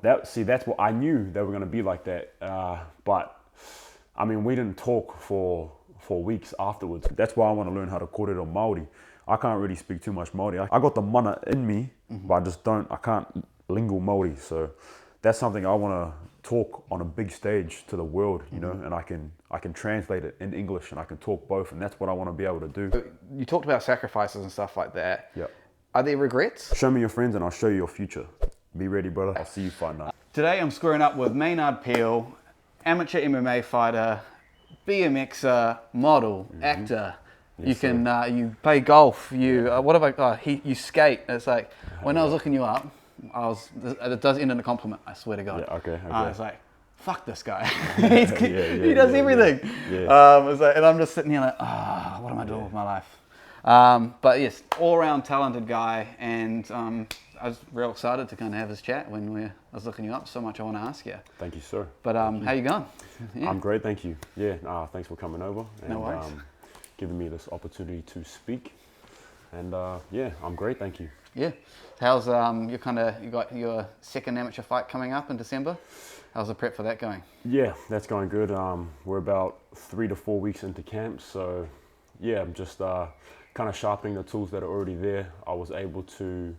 that's what I knew they were going to be like that. But I mean, we didn't talk for weeks afterwards. That's why I want to learn how to kōrero Māori. I can't really speak too much Māori. I got the mana in me, but I can't lingo Māori. So that's something I want to talk on a big stage to the world, you know, and I can translate it in English and I can talk both, and that's what I want to be able to do. You talked about sacrifices and stuff like that. Yeah. Are there regrets? Show me your friends and I'll show you your future. Be ready, brother. I'll see you fight night. Today I'm squaring up with Maynard, amateur MMA fighter, BMXer, model, actor. Yes, You play golf. You skate. It's like when I was looking you up, it does end in a compliment. I swear to God. Yeah, okay. I was like, fuck this guy. He does everything. Yeah. And I'm just sitting here like, what am I doing with my life? But yes, all-around talented guy, and I was real excited to kind of have this chat when I was looking you up. So much I want to ask you. Thank you, sir. But how you going? Yeah. I'm great, thank you. Yeah, thanks for coming over and No worries. giving me this opportunity to speak. And yeah, I'm great, thank you. Yeah. How's you got your second amateur fight coming up in December? How's the prep for that going? Yeah, that's going good. We're about 3 to 4 weeks into camp, so yeah, I'm just kind of sharpening the tools that are already there. I was able to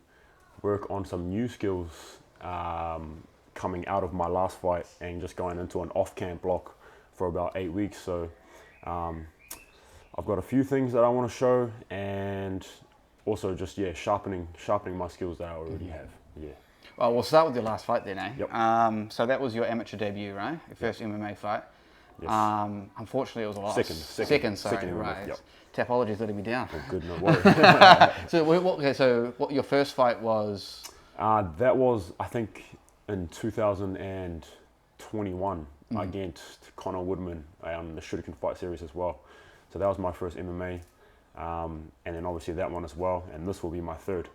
work on some new skills coming out of my last fight and just going into an off-camp block for about 8 weeks. So I've got a few things that I want to show, and also just sharpening my skills that I already have. Yeah. Well, we'll start with your last fight then, eh? Yep. So that was your amateur debut, right? Your first MMA fight. Yes. Unfortunately, it was a loss. Second, right? Yep. Tapology's letting me down. Oh, good, no worries. So what your first fight was? That was, I think, in 2021 against Woodman on the Shuriken Fight Series as well. So that was my first MMA, and then obviously that one as well, and this will be my third.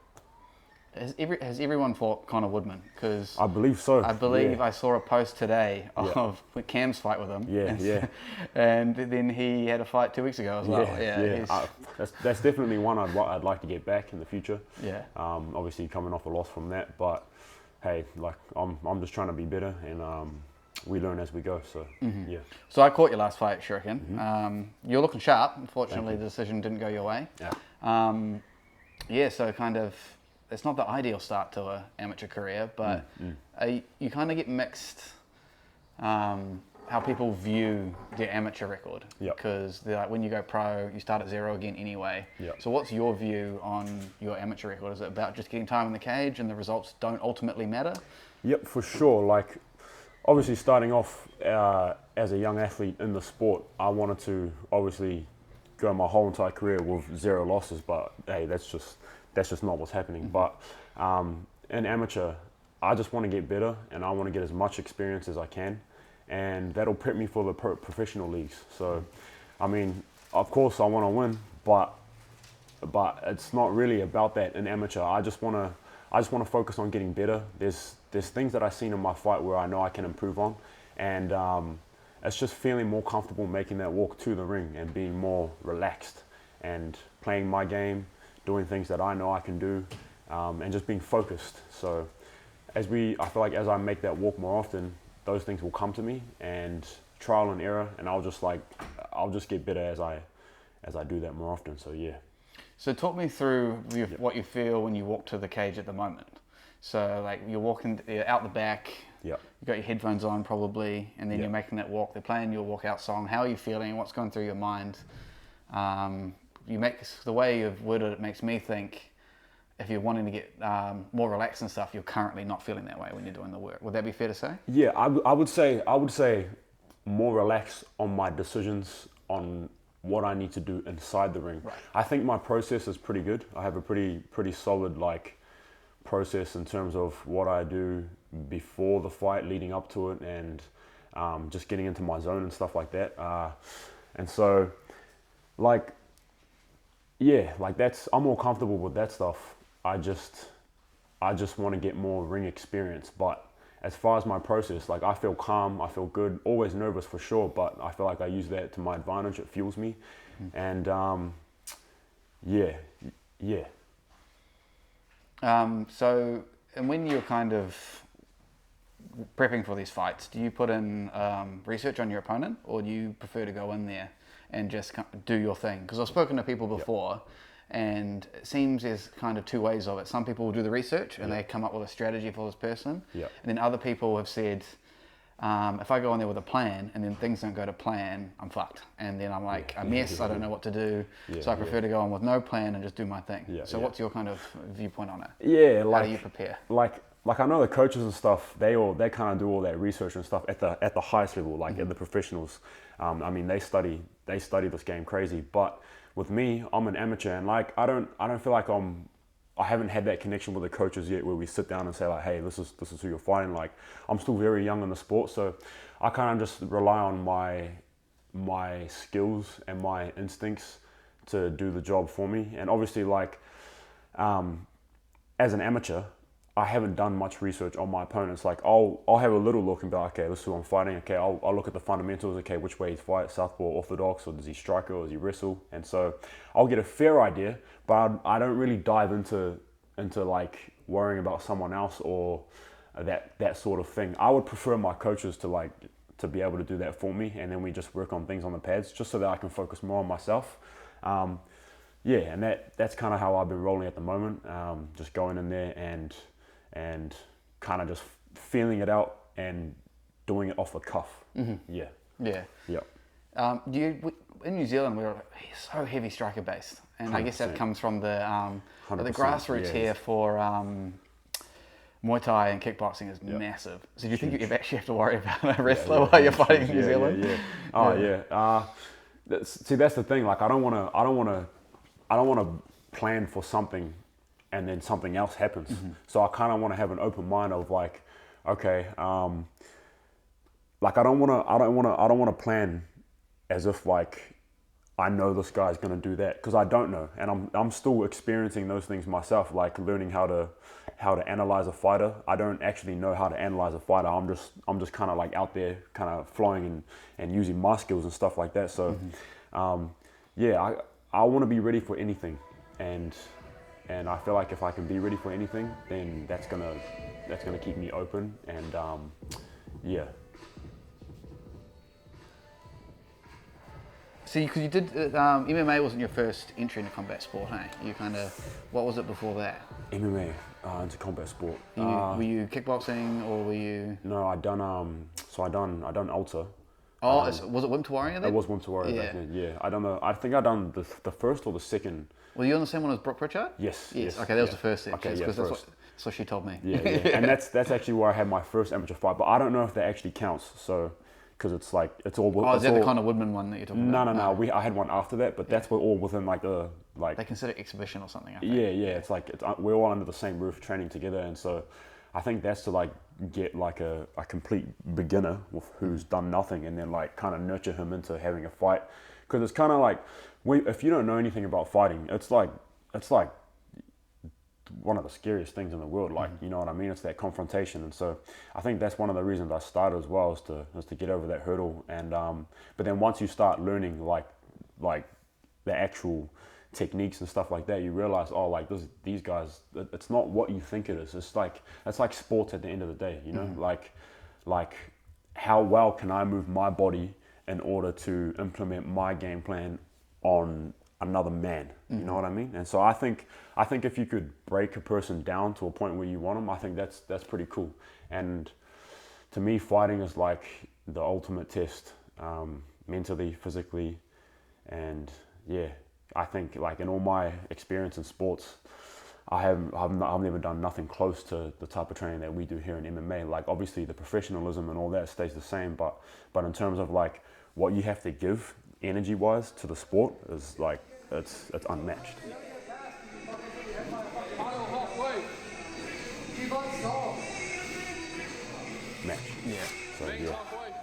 Has everyone fought Conor Woodman? Because I believe so. I believe I saw a post today of Cam's fight with him. Yeah. And then he had a fight 2 weeks ago as well. That's definitely one I'd like to get back in the future. Yeah. Obviously coming off a loss from that, but hey, like I'm just trying to be better, and we learn as we go. So yeah. So I caught your last fight, Shuriken. You're looking sharp. Unfortunately, the decision didn't go your way. Yeah. So kind of. It's not the ideal start to an amateur career, but you kind of get mixed how people view their amateur record. Because they're like, when you go pro, you start at zero again anyway. So what's your view on your amateur record? Is it about just getting time in the cage and the results don't ultimately matter? Yep, for sure. Like, obviously starting off as a young athlete in the sport, I wanted to obviously go my whole entire career with 0 losses, but hey, that's just not what's happening. But in amateur, I just want to get better, and I want to get as much experience as I can, and that'll prep me for the professional leagues. So, I mean, of course I want to win, but it's not really about that in amateur. I just want to focus on getting better. There's things that I've seen in my fight where I know I can improve on, and it's just feeling more comfortable making that walk to the ring and being more relaxed and playing my game, doing things that I know I can do, and just being focused. So I feel like as I make that walk more often, those things will come to me, and trial and error, and I'll just get better as I do that more often. So yeah. So talk me through what you feel when you walk to the cage at the moment. So like you're out the back, you got your headphones on probably, and then you're making that walk. They're playing your walkout song. How are you feeling? What's going through your mind? The way you've worded it makes me think if you're wanting to get more relaxed and stuff, you're currently not feeling that way when you're doing the work. Would that be fair to say? Yeah, I would say more relaxed on my decisions on what I need to do inside the ring. Right. I think my process is pretty good. I have a pretty solid process in terms of what I do before the fight, leading up to it, and just getting into my zone and stuff like that. And so, I'm more comfortable with that stuff. I just want to get more ring experience. But as far as my process, I feel calm, I feel good, always nervous for sure, but I feel like I use that to my advantage. It fuels me. And So, and when you're kind of prepping for these fights, do you put in research on your opponent, or do you prefer to go in there and just do your thing? Because I've spoken to people before, and it seems there's kind of two ways of it. Some people will do the research and they come up with a strategy for this person, and then other people have said, if I go in there with a plan and then things don't go to plan, I'm fucked. And then I'm like a mess, I don't know what to do. So I prefer to go in with no plan and just do my thing. So what's your kind of viewpoint on it? Yeah, how do you prepare? Like I know the coaches and stuff, they kind of do all that research and stuff at the highest level, like at the professionals. I mean, they study this game crazy. But with me, I'm an amateur, and like I don't feel like I haven't had that connection with the coaches yet, where we sit down and say like, hey, this is who you're fighting. Like, I'm still very young in the sport, so I kind of just rely on my skills and my instincts to do the job for me. And obviously, like as an amateur, I haven't done much research on my opponents. Like, I'll have a little look and be like, okay, this is who I'm fighting. Okay, I'll look at the fundamentals. Okay, which way he's fight, southpaw, orthodox, or does he striker, or does he wrestle? And so I'll get a fair idea, but I don't really dive into like worrying about someone else or that sort of thing. I would prefer my coaches to be able to do that for me, and then we just work on things on the pads, just so that I can focus more on myself. And that's kind of how I've been rolling at the moment. Just going in there and kind of just feeling it out and doing it off the cuff. Yeah. In New Zealand, we're so heavy striker based, and I guess that comes from the grassroots here for Muay Thai and kickboxing is massive. So do you think you actually have to worry about a wrestler while you're fighting in New Zealand? See, that's the thing. Like, I don't want to plan for something and then something else happens. So I kind of want to have an open mind of like, okay, like I don't want to plan as if like I know this guy's going to do that, because I don't know, and I'm still experiencing those things myself, like learning how to analyze a fighter. I don't actually know how to analyze a fighter. I'm just kind of like out there, kind of flowing and using my skills and stuff like that. So, I want to be ready for anything, and I feel like if I can be ready for anything, then that's gonna keep me open, and See, because you did MMA wasn't your first entry into combat sport, hey? You kind of, what was it before that? MMA into combat sport. Were you kickboxing, or were you? No, I done Ulta. Oh, was it Wim Warrior then? It was Wim Warrior back then. Yeah, I think I done the first or the second. Were you on the same one as Brooke Pritchard? Yes. Okay, that was the first thing. Okay, because that's what she told me. Yeah. And that's actually where I had my first amateur fight, but I don't know if that actually counts. So, because it's like it's all. Oh, is that the kind of Woodman one that you're talking about? No. I had one after that, but that's all within like the like. They consider it exhibition or something. I think. Yeah. It's like we're all under the same roof training together, and so I think that's to like get like a complete beginner who's done nothing, and then like kind of nurture him into having a fight, because it's kind of like if you don't know anything about fighting, it's like one of the scariest things in the world. Like, you know what I mean? It's that confrontation, and so I think that's one of the reasons I started as well, is to get over that hurdle. And but then once you start learning like the actual techniques and stuff like that, you realize, these guys, it's not what you think it is. It's like sports at the end of the day, you know. Like how well can I move my body in order to implement my game plan on another man? You know what I mean? And so I think if you could break a person down to a point where you want them, I think that's pretty cool. And to me, fighting is like the ultimate test, mentally, physically, and I think like in all my experience in sports, I've never done nothing close to the type of training that we do here in MMA. Like, obviously the professionalism and all that stays the same, but in terms of like what you have to give energy wise to the sport is like it's unmatched. Match. So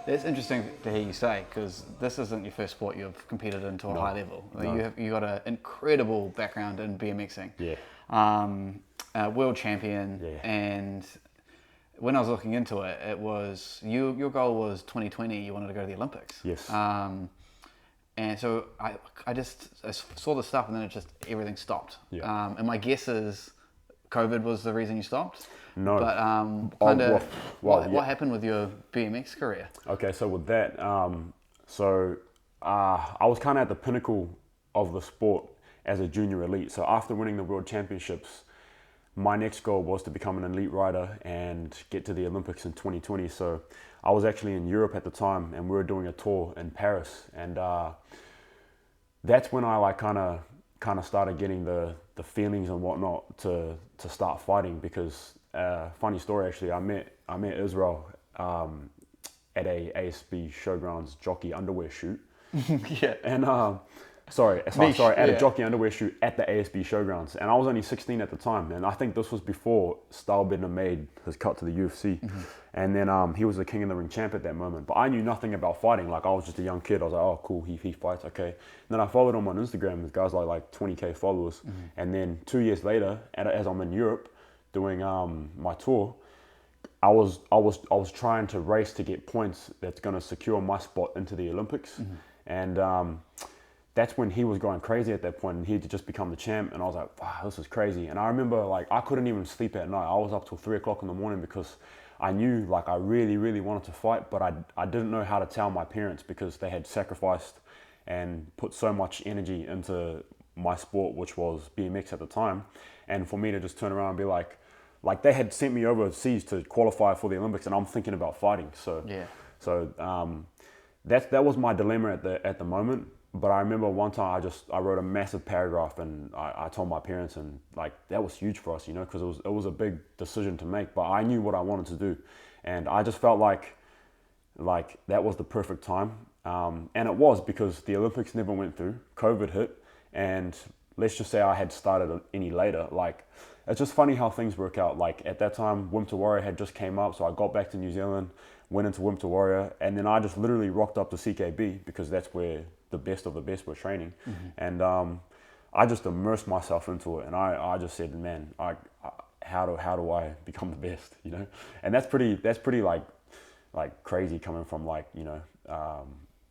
It's interesting to hear you say, because this isn't your first sport you've competed in to a high level. You got an incredible background in BMXing. World champion, and when I was looking into it, it was your goal was 2020. You wanted to go to the Olympics. Yes. And so I saw the stuff, and then everything stopped. And my guess is COVID was the reason you stopped. No. But what happened with your BMX career? Okay, so with that, I was kind of at the pinnacle of the sport as a junior elite. So after winning the World Championships, my next goal was to become an elite rider and get to the Olympics in 2020. So I was actually in Europe at the time, and we were doing a tour in Paris, and that's when I like kind of started getting the feelings and whatnot to start fighting. Because funny story, actually, I met Israel at a ASB Showgrounds jockey underwear shoot. Yeah. And at a jockey underwear shoot at the ASB Showgrounds, and I was only 16 at the time, and I think this was before Stylebender made his cut to the UFC, and then he was the King of the Ring champ at that moment. But I knew nothing about fighting. Like, I was just a young kid. I was like, oh cool, he fights, okay. And then I followed him on Instagram. This guy's like 20k followers, and then 2 years later, as I'm in Europe doing my tour, I was trying to race to get points that's going to secure my spot into the Olympics, and that's when he was going crazy at that point, and he had just become the champ, and I was like, wow, this is crazy. And I remember, like, I couldn't even sleep at night. I was up till 3 o'clock in the morning because I knew, like, I really, really wanted to fight, but I didn't know how to tell my parents because they had sacrificed and put so much energy into my sport, which was BMX at the time. And for me to just turn around and be like they had sent me overseas to qualify for the Olympics, and I'm thinking about fighting. So that was my dilemma at the moment. But I remember one time I wrote a massive paragraph, and I told my parents, and like that was huge for us, you know, because it was a big decision to make. But I knew what I wanted to do, and I just felt like that was the perfect time, and it was, because the Olympics never went through. COVID hit, and let's just say I had started any later. Like, it's just funny how things work out. Like, at that time, Winter Warrior had just came up, so I got back to New Zealand, went into Winter Warrior, and then I just literally rocked up to CKB because that's where the best of the best were training. And I just immersed myself into it, and I just said, man, how do I become the best, you know? And that's pretty like crazy coming from, like, you know,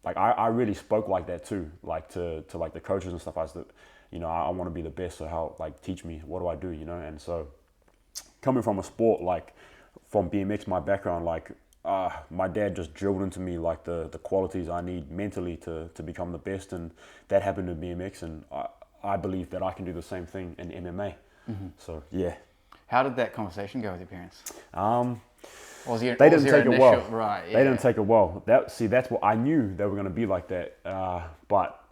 like I really spoke like that too, like to like the coaches and stuff. I said, you know, I want to be the best, so how, like, teach me, what do I do, you know? And so coming from a sport, like from BMX, my background, like my dad just drilled into me like the qualities I need mentally to become the best, and that happened in BMX, and I believe that I can do the same thing in MMA. So yeah. How did that conversation go with your parents? They didn't take it well. Right. Yeah. They didn't take it well. That's what I knew they were going to be like that. But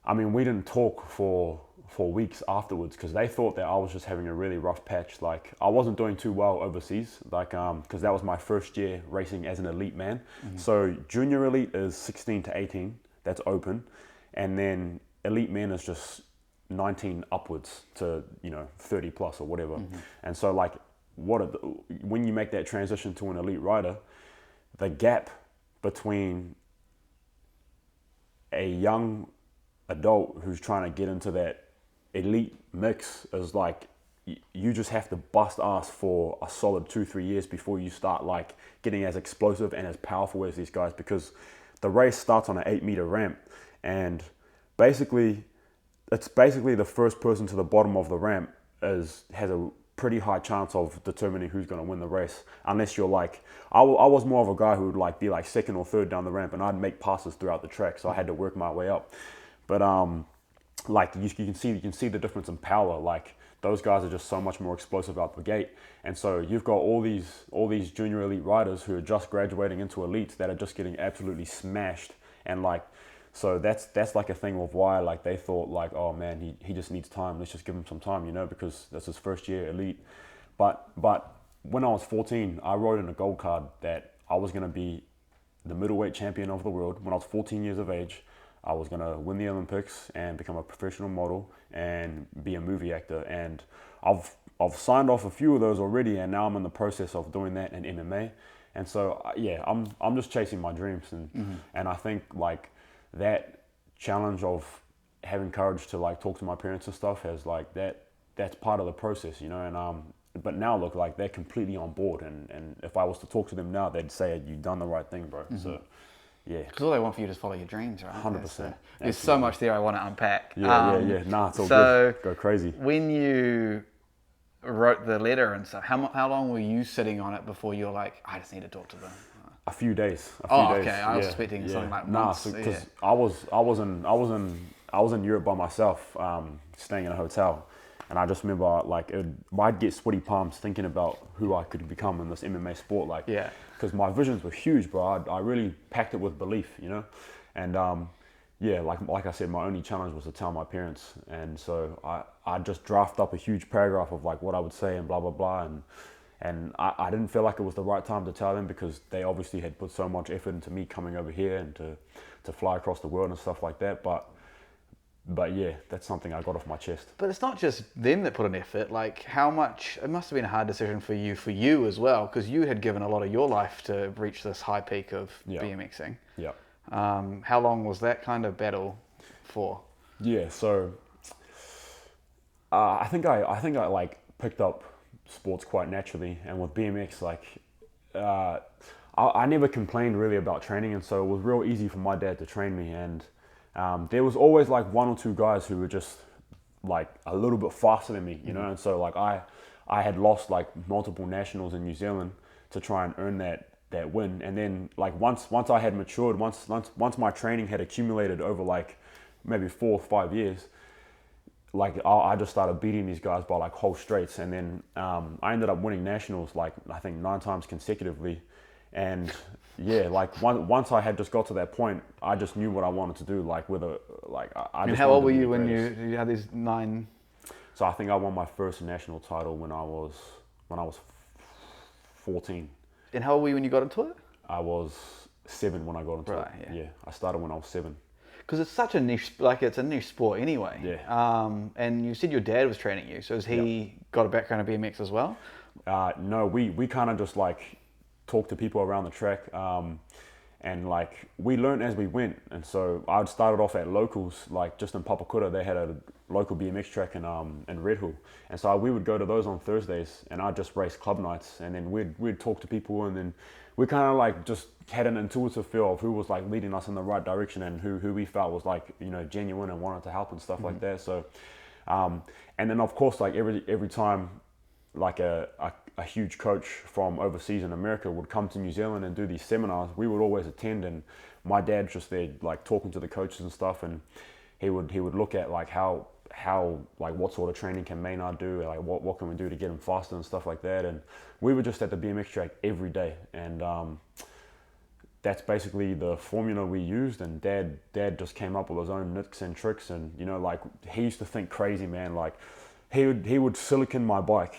I mean, we didn't talk for weeks afterwards because they thought that I was just having a really rough patch. Like, I wasn't doing too well overseas, like because that was my first year racing as an elite man. So junior elite is 16 to 18, that's open, and then elite men is just 19 upwards to, you know, 30 plus or whatever. And so, like, when you make that transition to an elite rider, the gap between a young adult who's trying to get into that elite mix is like, you just have to bust ass for a solid 2-3 years before you start like getting as explosive and as powerful as these guys, because the race starts on an 8-meter ramp, and basically the first person to the bottom of the ramp has a pretty high chance of determining who's going to win the race, unless you're like, I was more of a guy who would like be like second or third down the ramp, and I'd make passes throughout the track, so I had to work my way up. But like you can see the difference in power. Like, those guys are just so much more explosive out the gate, and so you've got all these junior elite riders who are just graduating into elites that are just getting absolutely smashed. And like, so that's like a thing of why, like, they thought like, oh man, he just needs time, let's just give him some time, you know, because that's his first year elite. But when I was 14, I wrote in a gold card that I was going to be the middleweight champion of the world. When I was 14 years of age, I was going to win the Olympics and become a professional model and be a movie actor. And I've signed off a few of those already, and now I'm in the process of doing that in MMA. And so yeah, I'm just chasing my dreams, and I think like that challenge of having courage to like talk to my parents and stuff has like that's part of the process, you know. And but now look, like, they're completely on board, and if I was to talk to them now, they'd say, you've done the right thing, bro. So yeah, because all they want for you is follow your dreams, right? 100%. There's so much there I want to unpack. Yeah. Nah, it's all good. Go crazy. When you wrote the letter and stuff, how long were you sitting on it before you were like, I just need to talk to them? A few days. Okay. I was expecting something like months. Because I was in Europe by myself, staying in a hotel, and I just remember I'd get sweaty palms thinking about who I could become in this MMA sport. Because my visions were huge, bro. I really packed it with belief, and like I said, my only challenge was to tell my parents, and so I just drafted up a huge paragraph of like what I would say and blah blah blah, and I didn't feel like it was the right time to tell them because they obviously had put so much effort into me coming over here and to fly across the world and stuff like that. But yeah, that's something I got off my chest. But it's not just them that put an effort. Like, how much? It must have been a hard decision for you as well, because you had given a lot of your life to reach this high peak of BMXing. Yeah. How long was that kind of battle for? Yeah. So I think I like picked up sports quite naturally, and with BMX, I never complained really about training, and so it was real easy for my dad to train me. And there was always like one or two guys who were just like a little bit faster than me, and so like I had lost like multiple nationals in New Zealand to try and earn that win. And then like once I had matured, once my training had accumulated over like maybe 4 or 5 years, like I just started beating these guys by like whole straights. And then I ended up winning nationals like I think 9 times consecutively. And yeah, like once I had just got to that point, I just knew what I wanted to do. Like I just. How old were you when you had these 9? So I think I won my first national title when I was 14. And how old were you when you got into it? I was 7 when I got into it. Yeah, I started when I was 7. Because it's such a niche, like it's a niche sport anyway. Yeah. And you said your dad was training you, so has he got a background in BMX as well? No, we kind of just like talked to people around the track, and like we learned as we went. And so I started off at locals, like just in Papakura, they had a local BMX track in Red Hill, and so we would go to those on Thursdays, and I'd just race club nights, and then we'd talk to people, and then we kind of like just had an intuitive feel of who was like leading us in the right direction and who we felt was like genuine and wanted to help and stuff like that. So and then of course like every time like a huge coach from overseas in America would come to New Zealand and do these seminars, we would always attend, and my dad's just there like talking to the coaches and stuff, and he would look at like how like what sort of training can Maynard do, like what can we do to get him faster and stuff like that. And we were just at the BMX track every day, and that's basically the formula we used. And dad just came up with his own nicks and tricks, and like he used to think crazy, man. Like he would silicon my bike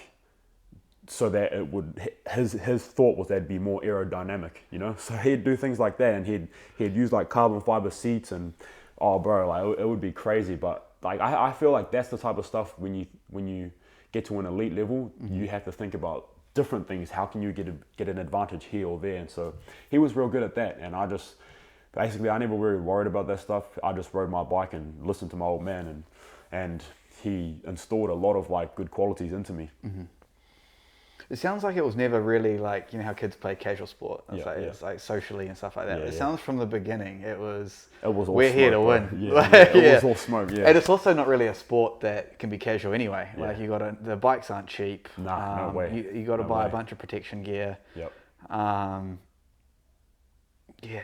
so that it would, his thought was that'd be more aerodynamic, so he'd do things like that, and he'd use like carbon fiber seats, and oh bro, like it would be crazy. But like I feel like that's the type of stuff when you get to an elite level, you have to think about different things. How can you get an advantage here or there? And so he was real good at that, and I never really worried about that stuff. I just rode my bike and listened to my old man, and he installed a lot of like good qualities into me. It sounds like it was never really like, how kids play casual sport. It's like socially and stuff like that. It sounds from the beginning, it was all we're smoke, here to bro. win. It was all smoke, yeah. And it's also not really a sport that can be casual anyway. Like the bikes aren't cheap. No way. You got to buy a bunch of protection gear. Yep.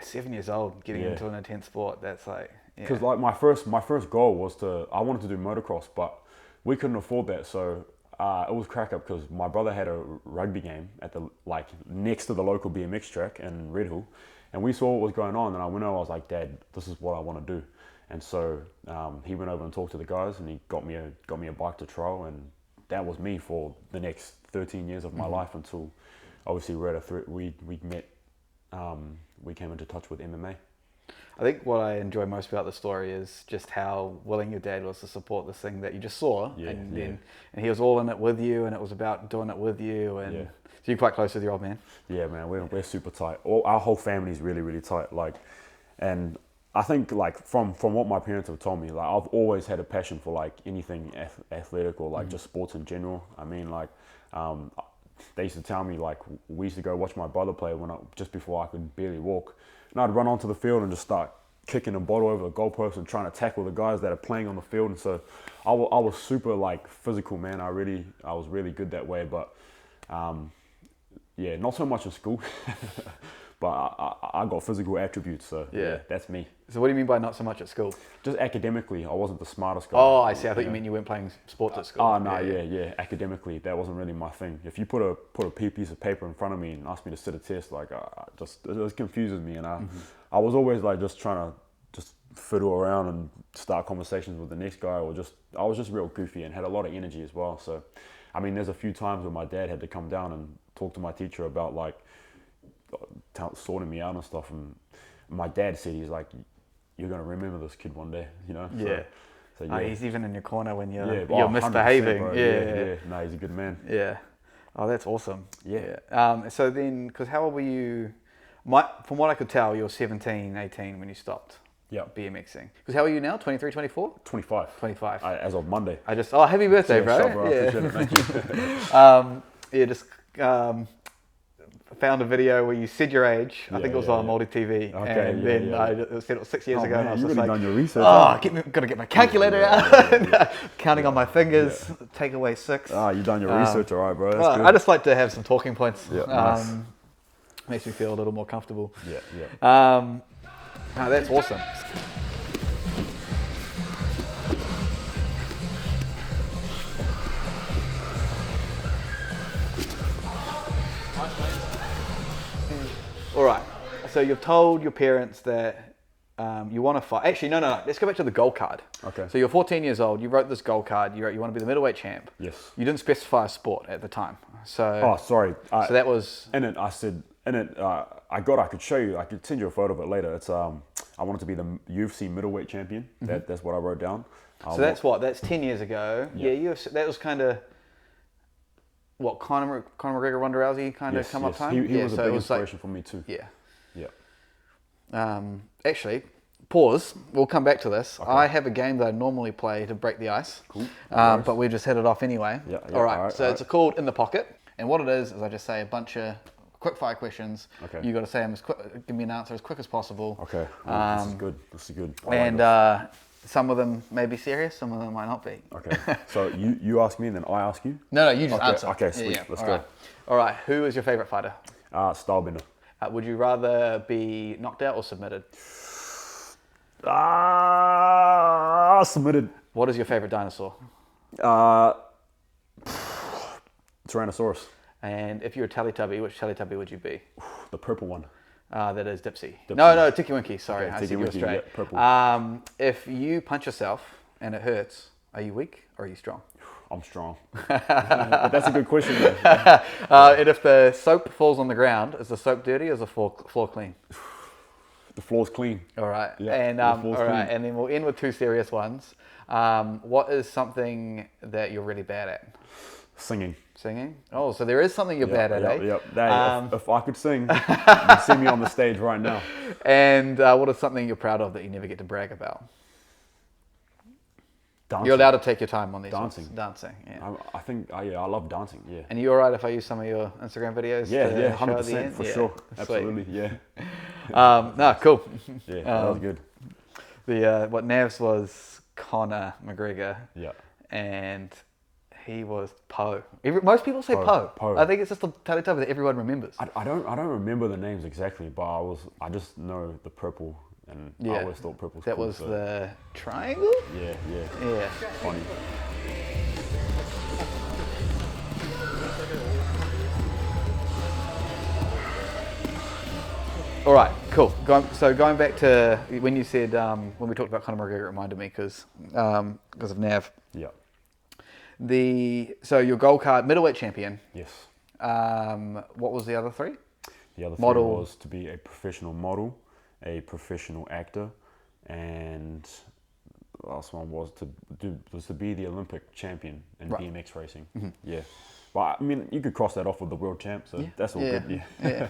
7 years old, getting into an intense sport, that's like... Because like my first goal was I wanted to do motocross, but we couldn't afford that, so... it was crack up because my brother had a rugby game at the next to the local BMX track in Red Hill, and we saw what was going on. And I went over, I was like, Dad, this is what I want to do. And so he went over and talked to the guys, and he got me a bike to trial, and that was me for the next 13 years of my life until obviously we met. We came into touch with MMA. I think what I enjoy most about the story is just how willing your dad was to support this thing that you just saw, and he was all in it with you, and it was about doing it with you, and so you're quite close with your old man. Yeah, man, we're super tight. Our whole family is really, really tight. Like, and I think like from what my parents have told me, like I've always had a passion for like anything athletic or like just sports in general. I mean, like they used to tell me like we used to go watch my brother play just before I could barely walk. And I'd run onto the field and just start kicking a bottle over the goalpost and trying to tackle the guys that are playing on the field. And so I was super like physical, man. I was really good that way, but yeah, not so much in school. But I got physical attributes, so yeah, that's me. So what do you mean by not so much at school? Just academically, I wasn't the smartest guy. Oh, I see. I thought you meant you weren't playing sports at school. Oh, no, yeah. Academically, that wasn't really my thing. If you put a piece of paper in front of me and asked me to sit a test, like, it just confuses me. And I was always like just trying to just fiddle around and start conversations with the next guy, or I was just real goofy and had a lot of energy as well. So, I mean, there's a few times where my dad had to come down and talk to my teacher about like sorting me out and stuff, and my dad said, he's like, you're going to remember this kid one day, you know? Yeah. So yeah. He's even in your corner when you're misbehaving. Yeah. No, he's a good man. Yeah. Oh, that's awesome. Yeah. So then, because how old were you? From what I could tell, you were 17, 18 when you stopped BMXing. Because how are you now? 23, 24? 25. 25. As of Monday. Happy birthday, bro. Sure, bro. I appreciate it. Thank you. Found a video where you said your age. I think it was on Māori TV. Okay, and then I said it was 6 years ago. Man, and I was you just really like, done your research. Got to get my calculator out. Counting on my fingers. Take away 6. You done your research, all right, bro. That's good. I just like to have some talking points. Yeah, nice. Makes me feel a little more comfortable. Yeah. That's awesome. All right, so you've told your parents that you want to fight. Actually, no. Let's go back to the goal card. Okay. So you're 14 years old. You wrote this goal card. You wrote you want to be the middleweight champ. Yes. You didn't specify a sport at the time. So. Oh, sorry. So that was. In it, I said. In it, I could show you. I could send you a photo of it later. It's I wanted to be the UFC middleweight champion. Mm-hmm. That's what I wrote down. So that's 10 years ago. Yeah. UFC. That was kind of. What, Conor McGregor, Ronda Rousey kind of come up time? He was a big inspiration for me too. Yeah. Yeah. Actually, pause. We'll come back to this. Okay. I have a game that I normally play to break the ice. Cool. But we just hit it off anyway. Yeah. All right. So it's called In the Pocket. And what it is I just say a bunch of quick fire questions. Okay. You got to say them give me an answer as quick as possible. Okay. This is good. And some of them may be serious, some of them might not be. Okay. So you ask me and then I ask you? No, you just answer. Okay, sweet. Yeah. Let's go. All right. Who is your favorite fighter? Stylebender. Would you rather be knocked out or submitted? Submitted. What is your favorite dinosaur? Tyrannosaurus. And if you're a Teletubby, which Teletubby would you be? The purple one. That is Dipsy. No, Tiki Winky. Sorry, okay, I see you were straight. Yeah, purple. If you punch yourself and it hurts, are you weak or are you strong? I'm strong. But that's a good question, though. And if the soap falls on the ground, is the soap dirty or is the floor clean? The floor's clean. All right. Yeah, And and then we'll end with 2 serious ones. What is something that you're really bad at? Singing. Singing? Oh, so there is something you're bad at, eh? Yep. If I could sing, you'd see me on the stage right now. And what is something you're proud of that you never get to brag about? Dancing. You're allowed to take your time on these Dancing. ones. Dancing, yeah. I think, I love dancing, yeah. And you all right if I use some of your Instagram videos? Yeah, show at the 100%, end? for Yeah. sure. Sweet. Absolutely, yeah. No, cool. Yeah, that was good. What Nav's was Conor McGregor. Yeah. And he was Poe. Most people say Poe. I think it's just a Teletubby that everyone remembers. I don't remember the names exactly, but I just know the purple, and I always thought purple was that cool. Was the triangle? Yeah. Funny. All right, cool. Going back to when you said, when we talked about Conor McGregor, it reminded me because of Nav. Yeah. So your gold card, middleweight champion. Yes. What was the other 3? The other model. 3 was to be a professional model, a professional actor, and the last one was to be the Olympic champion in BMX racing. Mm-hmm. Yeah. Well, I mean, you could cross that off with the world champ, so that's all good. Yeah.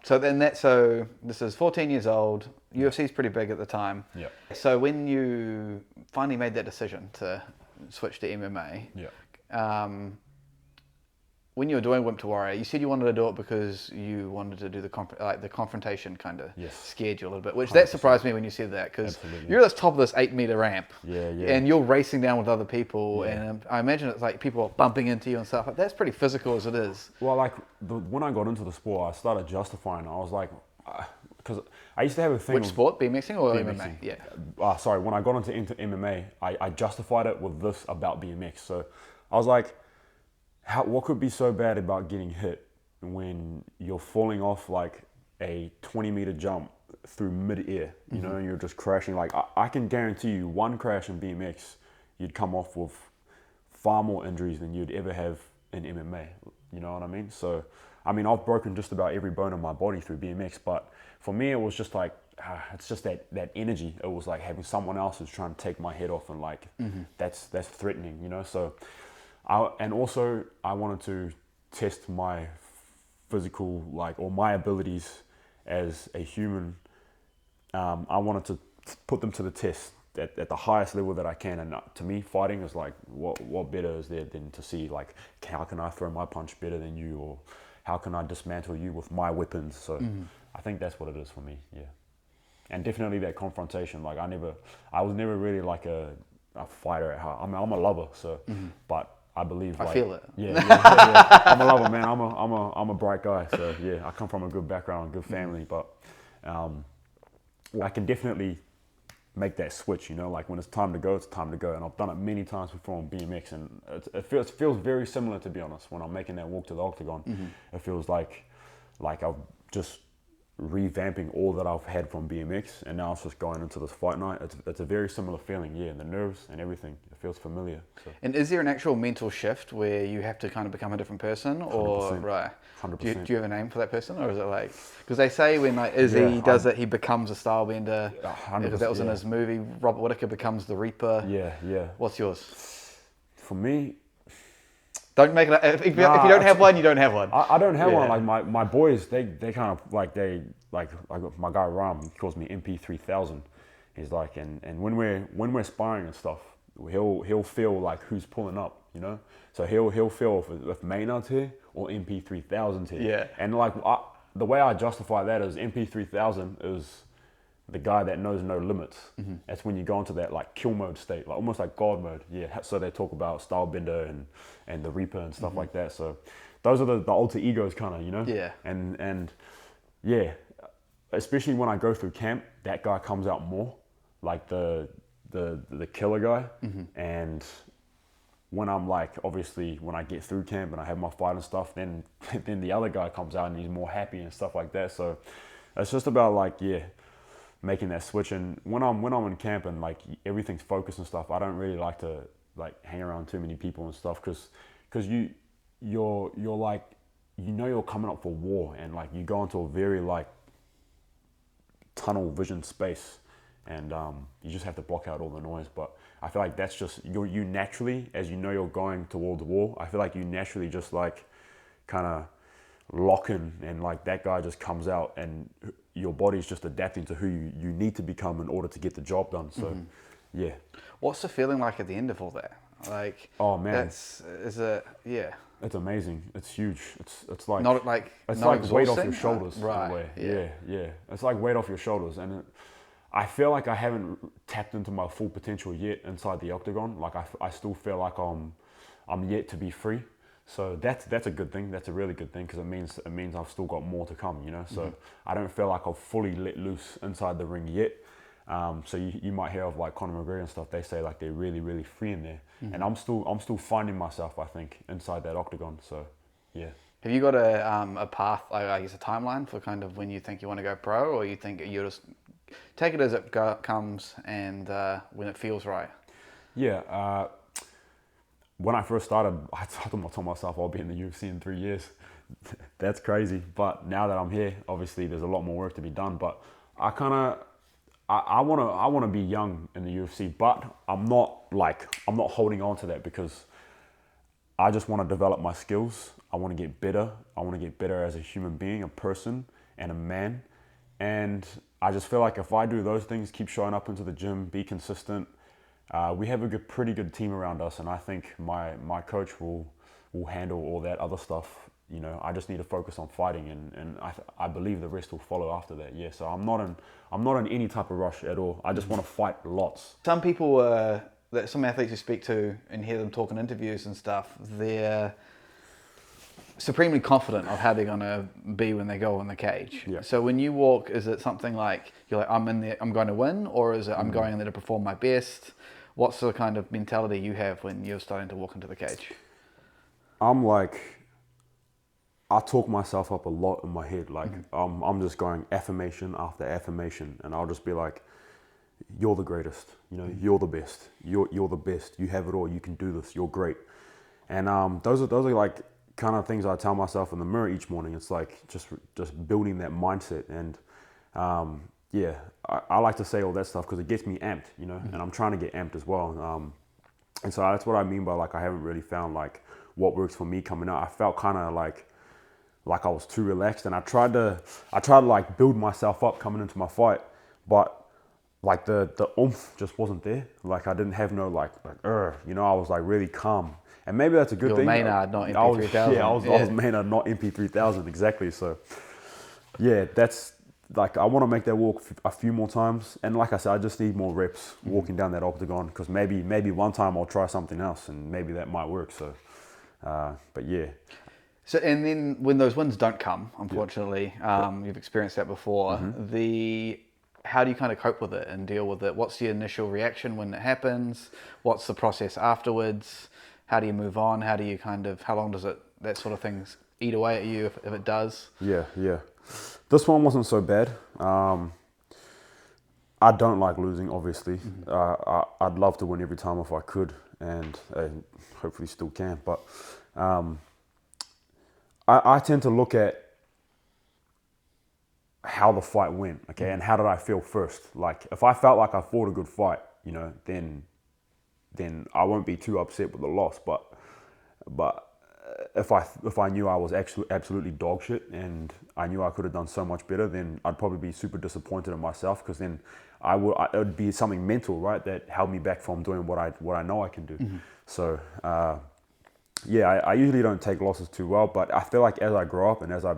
So this is 14 years old. UFC's pretty big at the time. Yeah. So when you finally made that decision to switch to MMA, when you were doing Wimp to Warrior, you said you wanted to do it because you wanted to do the confrontation kind of scared you a little bit, which 100%. That surprised me when you said that, because you're at the top of this 8-meter ramp, and you're racing down with other people, and I imagine it's like people are bumping into you and stuff. Like, that's pretty physical as it is. Well, like when I got into the sport, I started justifying. I was like, because I used to have a thing. Which sport? BMXing or MMA? Yeah. Sorry, when I got into MMA, I justified it with this about BMX. So I was like, what could be so bad about getting hit when you're falling off like a 20-meter jump through mid-air, you know, and you're just crashing? Like, I can guarantee you one crash in BMX, you'd come off with far more injuries than you'd ever have in MMA, you know what I mean? So, I mean, I've broken just about every bone in my body through BMX, but for me, it was just like, it's just that energy. It was like having someone else who's trying to take my head off, and like, that's threatening, you know? So, and also I wanted to test my physical, like, or my abilities as a human. I wanted to put them to the test at the highest level that I can. And to me, fighting is like, what better is there than to see, like, how can I throw my punch better than you, or how can I dismantle you with my weapons? So I think that's what it is for me, yeah. And definitely that confrontation. Like, I was never really like a fighter at heart. I mean, I'm a lover, so, but I believe, like, I feel it. Yeah. I'm a lover, man. I'm a bright guy. So yeah, I come from a good background, good family, but I can definitely make that switch. You know, like when it's time to go, it's time to go. And I've done it many times before on BMX, and it feels very similar, to be honest. When I'm making that walk to the octagon, it feels like I'm just revamping all that I've had from BMX, and now it's just going into this fight night. It's a very similar feeling, yeah, and the nerves and everything, it feels familiar. So. And is there an actual mental shift where you have to kind of become a different person, or 100%. right? 100%. Do you have a name for that person, or is it like, because they say when like Izzy does it, he becomes a style bender, because that was in his movie. Robert Whittaker becomes the Reaper. Yeah. What's yours? For me, don't make it. If you don't have one, you don't have one. I don't have one. Like my boys, they kind of like my guy Ram, he calls me MP3000. He's like, and when we're sparring and stuff, he'll feel like who's pulling up, you know. So he'll feel if Maynard's here or MP3000's here. Yeah. And like the way I justify that is MP3000 is the guy that knows no limits. That's when you go into that like kill mode state, like almost like God mode. Yeah. So they talk about Stylebender and the Reaper and stuff like that. So those are the alter egos, kind of, you know. Yeah. And yeah, especially when I go through camp, that guy comes out more, like the killer guy. And when I'm like, obviously when I get through camp and I have my fight and stuff, then the other guy comes out and he's more happy and stuff like that. So it's just about like, making that switch. And when I'm in camp and like everything's focused and stuff, I don't really like to like hang around too many people and stuff, because you're like, you know, you're coming up for war, and like you go into a very like tunnel vision space, and you just have to block out all the noise. But I feel like that's just you naturally, as you know you're going towards war, I feel like you naturally just like kind of lock in, and like that guy just comes out, and your body's just adapting to who you need to become in order to get the job done. So yeah. What's the feeling like at the end of all that? Like, oh man, it's amazing. It's huge. It's like not like it's not like exhausting? weight off your shoulders, right? In a way. Yeah. It's like weight off your shoulders, and I feel like I haven't tapped into my full potential yet inside the octagon. Like I still feel like I'm yet to be free. So that's a good thing. That's a really good thing, because it means I've still got more to come, you know. So I don't feel like I've fully let loose inside the ring yet. So you might hear of like Conor McGregor and stuff. They say like they're really, really free in there, and I'm still finding myself, I think, inside that octagon. So yeah. Have you got a path, I guess a timeline for kind of when you think you want to go pro, or you think you just take it as it comes and when it feels right? Yeah. When I first started, I told myself I'll be in the UFC in 3 years. That's crazy. But now that I'm here, obviously there's a lot more work to be done. But I want to be young in the UFC, but I'm not holding on to that, because I just want to develop my skills. I want to get better. I want to get better as a human being, a person, and a man. And I just feel like if I do those things, keep showing up into the gym, be consistent, we have a pretty good team around us, and I think my coach will will handle all that other stuff. You know, I just need to focus on fighting, and I believe the rest will follow after that. Yeah, so I'm not in any type of rush at all. I just want to fight lots. Some people, some athletes you speak to and hear them talk in interviews and stuff, they're supremely confident of how they're going to be when they go in the cage. Yeah. So when you walk, is it something like you're like, I'm in there, I'm going to win, or is it I'm going in there to perform my best? What's the kind of mentality you have when you're starting to walk into the cage? I'm like, I talk myself up a lot in my head. Like I'm just going affirmation after affirmation, and I'll just be like, you're the greatest. You know, you're the best. You're the best. You have it all. You can do this. You're great. And those are like kind of things I tell myself in the mirror each morning. It's like just building that mindset. And yeah, I like to say all that stuff because it gets me amped. You know, and I'm trying to get amped as well. And so that's what I mean by like I haven't really found like what works for me coming out. I felt kind of like I was too relaxed, and I tried to like build myself up coming into my fight, but like the oomph just wasn't there. Like I didn't have no like you know, I was like really calm, and maybe that's a good thing. Maynard, not MP3000. I was Maynard, not MP3000, exactly. So yeah, that's like I want to make that walk a few more times, and like I said, I just need more reps walking down that octagon, because maybe one time I'll try something else, and maybe that might work. So, but yeah. So, and then when those wins don't come, unfortunately, you've experienced that before, how do you kind of cope with it and deal with it? What's the initial reaction when it happens? What's the process afterwards? How do you move on? How long does that sort of things eat away at you if it does? Yeah. This one wasn't so bad. I don't like losing, obviously. I'd love to win every time if I could, and hopefully still can, but I tend to look at how the fight went, okay, and how did I feel first. Like if I felt like I fought a good fight, you know, then I won't be too upset with the loss. But if I knew I was actually absolutely dog shit and I knew I could have done so much better, then I'd probably be super disappointed in myself, because then it would be something mental, right, that held me back from doing what I know I can do. So. Yeah, I usually don't take losses too well, but I feel like as I grow up and as I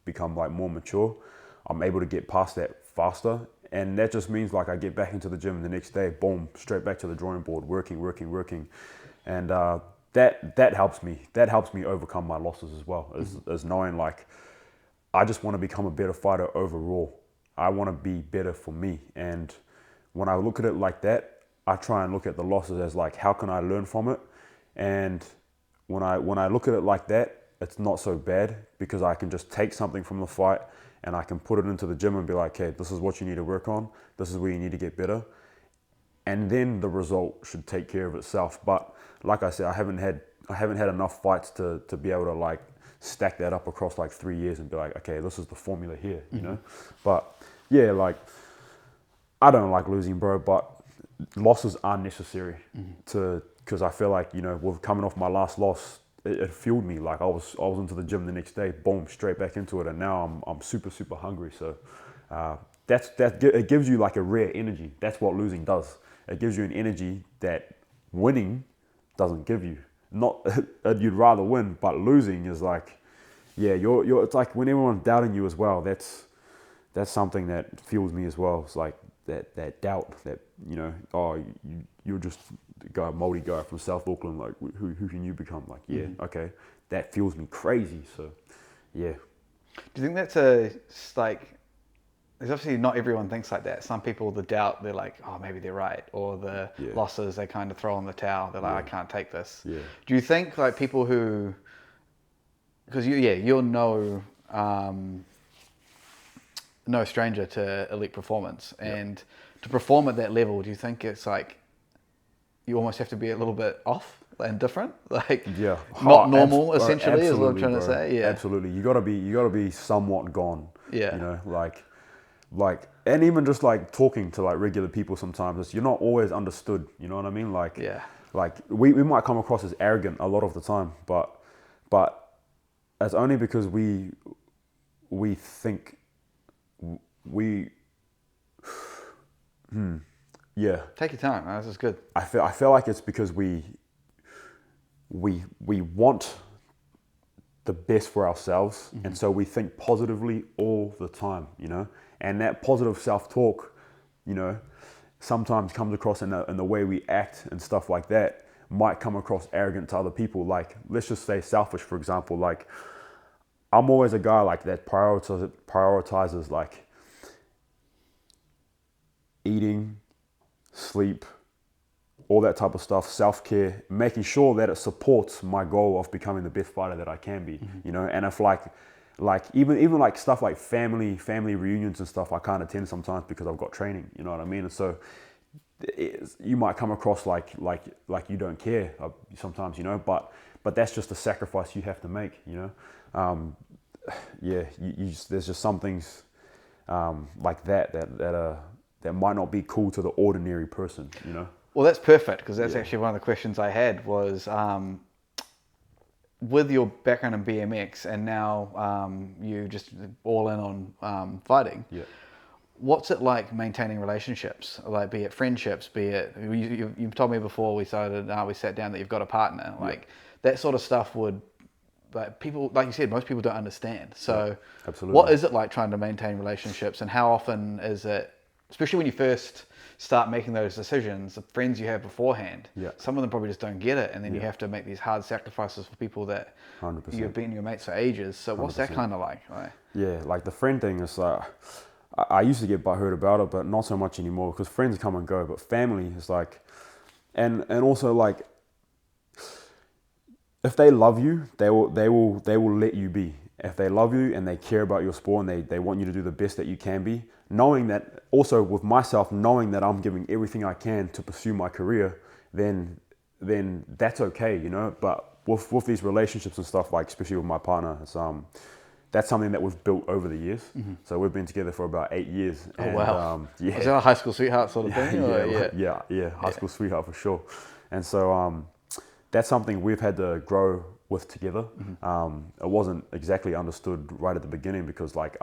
become like more mature, I'm able to get past that faster. And that just means like I get back into the gym the next day, boom, straight back to the drawing board, working. And that helps me. That helps me overcome my losses as well, as knowing like I just want to become a better fighter overall. I want to be better for me. And when I look at it like that, I try and look at the losses as like, how can I learn from it? And when I look at it like that, it's not so bad, because I can just take something from the fight and I can put it into the gym and be like, hey, this is what you need to work on. This is where you need to get better. And then the result should take care of itself. But like I said, I haven't had enough fights to be able to like stack that up across like 3 years and be like, okay, this is the formula here, you know? But yeah, like I don't like losing, bro, but losses are necessary because I feel like, you know, with coming off my last loss, it fueled me. Like I was into the gym the next day, boom, straight back into it, and now I'm super hungry. So it gives you like a rare energy. That's what losing does. It gives you an energy that winning doesn't give you. Not you'd rather win, but losing is like, yeah, you're. It's like when everyone's doubting you as well. That's something that fuels me as well. It's like that doubt that, you know, oh, you're just a Māori guy from South Auckland, like who can you become? Like, yeah, okay, that fuels me crazy. So, yeah. Do you think that's like? There's obviously not everyone thinks like that. Some people, the doubt, they're like, oh, maybe they're right, or the losses, they kind of throw on the towel. They're like, I can't take this. Yeah. Do you think like people who, because you're no stranger to elite performance, and to perform at that level, do you think it's like you almost have to be a little bit off and different, like not normal, essentially, is what I'm trying to say. Yeah, absolutely. You gotta be somewhat gone. Yeah, you know, like, and even just like talking to like regular people sometimes, you're not always understood. You know what I mean? Like, like we might come across as arrogant a lot of the time, but that's only because we think we. Yeah. Take your time. This is good. I feel like it's because we want the best for ourselves, and so we think positively all the time, you know. And that positive self-talk, you know, sometimes comes across in the way we act and stuff like that, might come across arrogant to other people. Like, let's just say selfish, for example. Like, I'm always a guy like that prioritizes like eating, sleep, all that type of stuff, self-care, making sure that it supports my goal of becoming the best fighter that I can be, you know. And if like even like stuff like family reunions and stuff, I can't attend sometimes because I've got training, you know what I mean? And so you might come across like you don't care sometimes, you know, but that's just a sacrifice you have to make, you know. There's just some things like that might not be cool to the ordinary person, you know. Well, that's perfect, because that's actually one of the questions I had was, with your background in BMX and now you just all in on fighting, what's it like maintaining relationships? Like, be it friendships, be it, you told me before we sat down that you've got a partner, like that sort of stuff would, like, people, like you said, most people don't understand. So absolutely. What is it like trying to maintain relationships, and how often is it, especially when you first start making those decisions, the friends you have beforehand, some of them probably just don't get it, and then you have to make these hard sacrifices for people that 100%. you've been your mates for ages. So what's that kind of like? Yeah, like the friend thing is like, I used to get butthurt about it, but not so much anymore, because friends come and go, but family is like, and also like, if they love you, they will let you be. If they love you and they care about your sport and they want you to do the best that you can be, knowing that, also with myself, knowing that I'm giving everything I can to pursue my career, then that's okay, you know. But with these relationships and stuff, like especially with my partner, it's, that's something that we've built over the years. So we've been together for about 8 years. Oh, wow. Yeah. Is that a high school sweetheart sort of thing? High school sweetheart for sure. And so that's something we've had to grow with together. It wasn't exactly understood right at the beginning, because like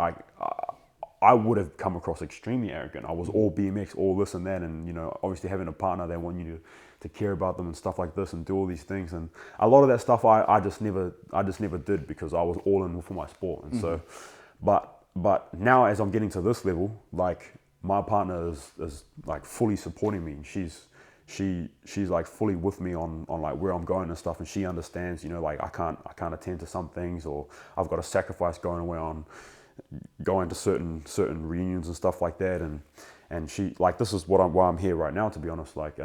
I would have come across extremely arrogant. I was all BMX, all this and that, and you know, obviously having a partner, they want you to care about them and stuff like this and do all these things, and a lot of that stuff I just never did, because I was all in for my sport. And so, but now as I'm getting to this level, like my partner is like fully supporting me, and she's like fully with me on like where I'm going and stuff, and she understands, you know, like I can't attend to some things, or I've got to sacrifice going to certain reunions and stuff like that, and she, like, this is why I'm here right now, to be honest. Like,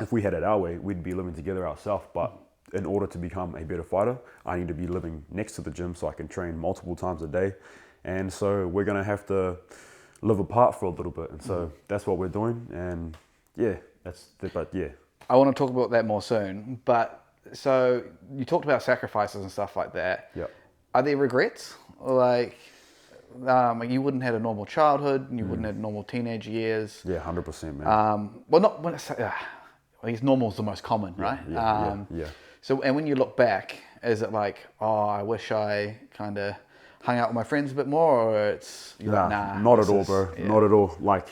if we had it our way, we'd be living together ourselves, but in order to become a better fighter, I need to be living next to the gym so I can train multiple times a day, and so we're gonna have to live apart for a little bit, and so that's what we're doing. And I want to talk about that more soon, but so you talked about sacrifices and stuff like that. Are there regrets? Like, you wouldn't have had a normal childhood, and you wouldn't have had normal teenage years. 100%, man. Well, not when I say, I guess normal is the most common, right? So, and when you look back, is it like, oh, I wish I kind of hung out with my friends a bit more, or it's like, nah, not at all, bro. Not at all. Like,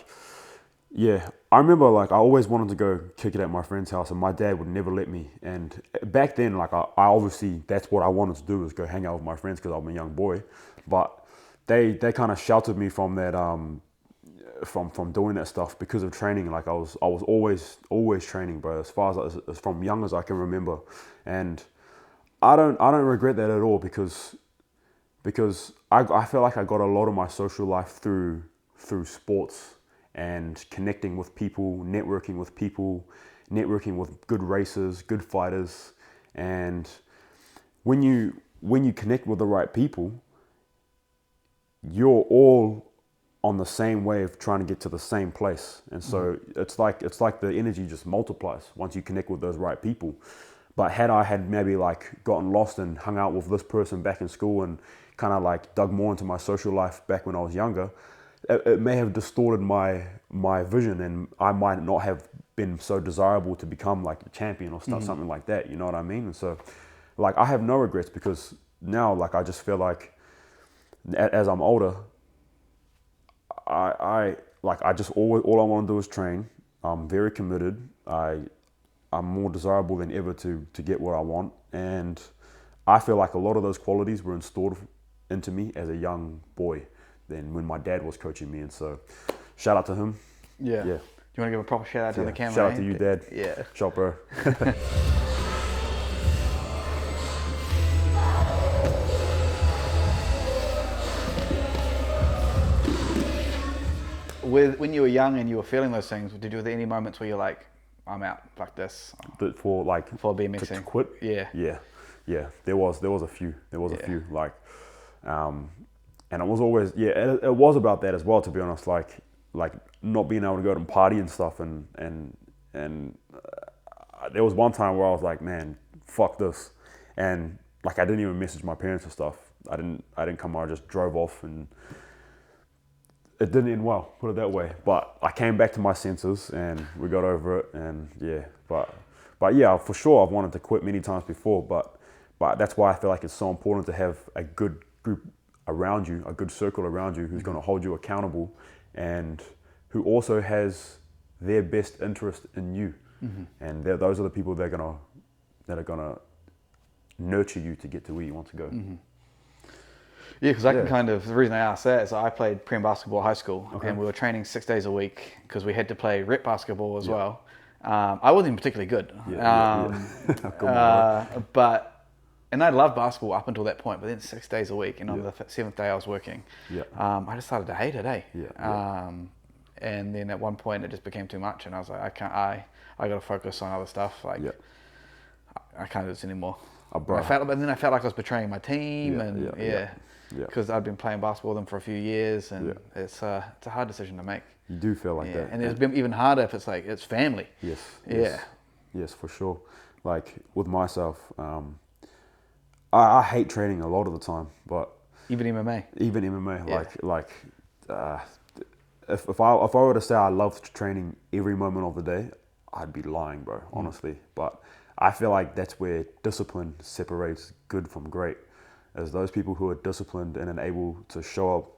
I remember, like, I always wanted to go kick it at my friend's house, and my dad would never let me. And back then, like, I obviously, that's what I wanted to do, was go hang out with my friends, because I'm a young boy. But they kind of sheltered me from that, from doing that stuff, because of training. Like, I was always training, bro, as far as from young as I can remember. And I don't regret that at all, because I feel like I got a lot of my social life through sports, and connecting with people, networking with good racers, good fighters. And when you connect with the right people, you're all on the same wave, trying to get to the same place. And so it's like the energy just multiplies once you connect with those right people. But had I had maybe like gotten lost and hung out with this person back in school, and kind of like dug more into my social life back when I was younger, it may have distorted my vision, and I might not have been so desirable to become like a champion or something like that. You know what I mean? And so, like, I have no regrets, because now, like, I just feel like as I'm older, I just all I want to do is train. I'm very committed. I'm more desirable than ever to get what I want, and I feel like a lot of those qualities were installed into me as a young boy than when my dad was coaching me. And so shout out to him. Yeah. Do you want to give a proper shout out to the camera? Shout out to you, Dad. Yeah. Shout, bro. When you were young and you were feeling those things, did you have any moments where you're like, I'm out, fuck this? For BMXing. To quit? Yeah. There was a few. Like, and it was always, it was about that as well, to be honest. Like not being able to go to party and stuff, and there was one time where I was like, man, fuck this, and like I didn't even message my parents and stuff. I didn't come. I just drove off, and it didn't end well, put it that way. But I came back to my senses, and we got over it, and but yeah, for sure, I've wanted to quit many times before, but that's why I feel like it's so important to have a good group around you, a good circle around you, who's going to hold you accountable, and who also has their best interest in you. And those are the people that are gonna nurture you to get to where you want to go. Yeah, because I can kind of, the reason I asked that is I played Prem basketball at high school, and we were training 6 days a week because we had to play rep basketball as well. I wasn't even particularly good. And I loved basketball up until that point, but then 6 days a week, and on the 7th day I was working, I just started to hate it, and then at one point it just became too much, and I was like, I got to focus on other stuff. Like, I can't do this anymore. But then I felt like I was betraying my team, because I'd been playing basketball with them for a few years, and it's a hard decision to make. You do feel like that, and it's been even harder if it's like it's family. Yes, for sure. Like with myself, I hate training a lot of the time, but even MMA, if I were to say I loved training every moment of the day, I'd be lying, bro, honestly. But I feel like that's where discipline separates good from great, as those people who are disciplined and able to show up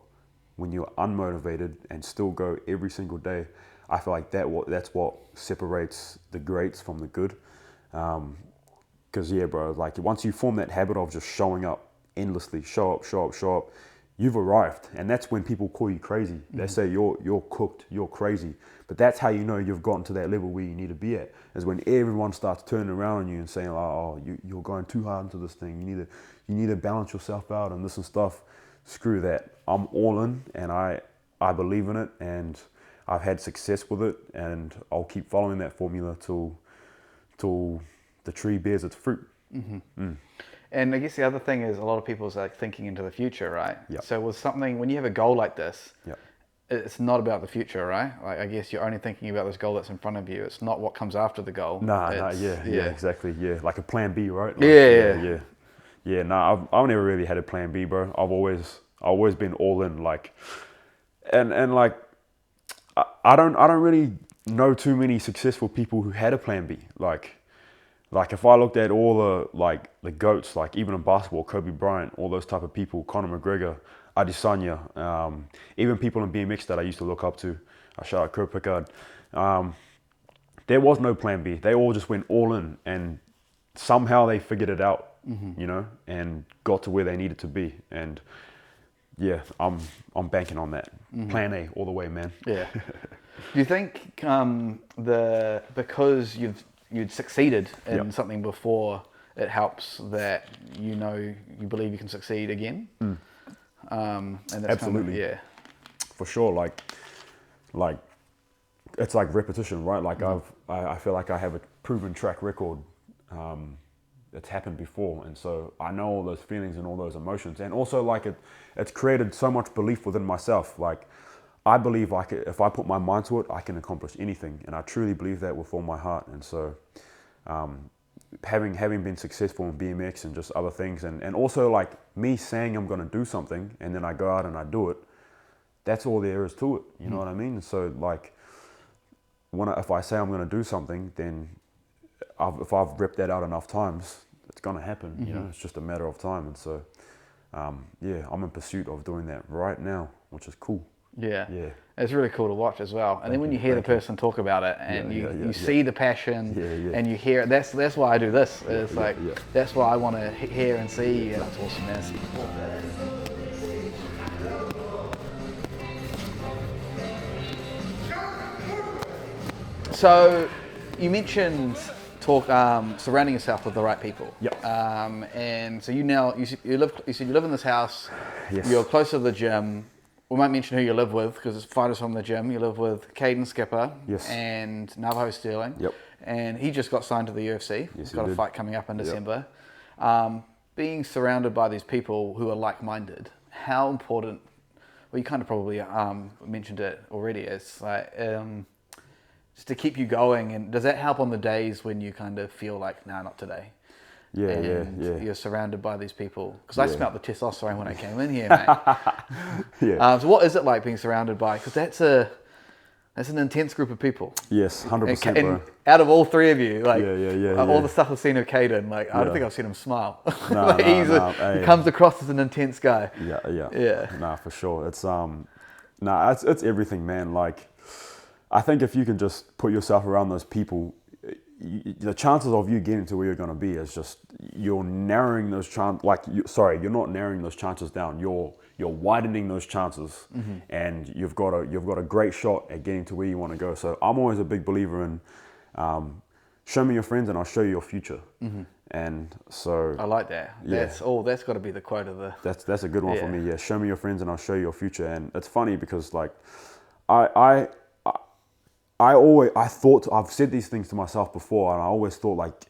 when you're unmotivated and still go every single day. I feel like that's what separates the greats from the good. Because bro, like once you form that habit of just showing up endlessly, show up, you've arrived. And that's when people call you crazy. They say you're cooked, you're crazy. But that's how you know you've gotten to that level where you need to be at, is when everyone starts turning around on you and saying, oh, you're going too hard into this thing. You need to balance yourself out and this and stuff. Screw that. I'm all in, and I believe in it, and I've had success with it, and I'll keep following that formula till the tree bears its fruit. And I guess the other thing is a lot of people's like thinking into the future, right? So with something, when you have a goal like this, it's not about the future, right? Like I guess you're only thinking about this goal that's in front of you. It's not what comes after the goal. Exactly. Yeah, like a plan B, right? Like, I've never really had a plan B, bro. I've always been all in, like, and like, I don't really know too many successful people who had a plan B. Like if I looked at all the GOATs, like even in basketball, Kobe Bryant, all those type of people, Conor McGregor, Adesanya, even people in BMX that I used to look up to, I shout out Kurt Pickard. There was no plan B. They all just went all in, and somehow they figured it out, and got to where they needed to be. And I'm banking on that. Plan A all the way, man. Yeah. Do you think because you'd succeeded in something before, it helps that you believe you can succeed again? And that's absolutely, for sure. Like it's like repetition, right? Like I feel like I have a proven track record. It's happened before, and so I know all those feelings and all those emotions, and also like it's created so much belief within myself. Like I believe if I put my mind to it, I can accomplish anything, and I truly believe that with all my heart. And so having been successful in BMX and just other things, and also like me saying I'm going to do something and then I go out and I do it, that's all there is to it. You know what I mean? And so like if I say I'm going to do something, then if I've ripped that out enough times, it's going to happen. You know, it's just a matter of time. And so I'm in pursuit of doing that right now, which is cool. Yeah. It's really cool to watch as well. And then when you hear the person talk about it and you see the passion and you hear it, that's why I do this. It's that's why I want to hear and see. And it's awesome, man. So you mentioned surrounding yourself with the right people. Yep. And so you said you live in this house. Yes. You're close to the gym. We might mention who you live with because it's fighters from the gym. You live with Caden Skipper. Yes. And Navajo Sterling. Yep. And he just got signed to the UFC. Yes, He's got a fight coming up in December. Being surrounded by these people who are like-minded, how important? Well, you kind of probably mentioned it already. It's like just to keep you going. And does that help on the days when you kind of feel like, nah, not today? Yeah. You're surrounded by these people. Because I smelled the testosterone when I came in here, mate. So what is it like being surrounded by? Because that's an intense group of people. Yes, 100%, bro. And out of all three of you, like all the stuff I've seen of Caden, like I don't think I've seen him smile. He comes across as an intense guy. Yeah. Nah, for sure. It's it's everything, man. Like, I think if you can just put yourself around those people, the chances of you getting to where you're going to be is just, you're narrowing those chances. You're not narrowing those chances down. You're widening those chances, and you've got a great shot at getting to where you want to go. So I'm always a big believer in show me your friends and I'll show you your future. And so I like that. That's got to be the quote of the. That's a good one for me. Yeah, show me your friends and I'll show you your future. And it's funny because like I've said these things to myself before, and I always thought like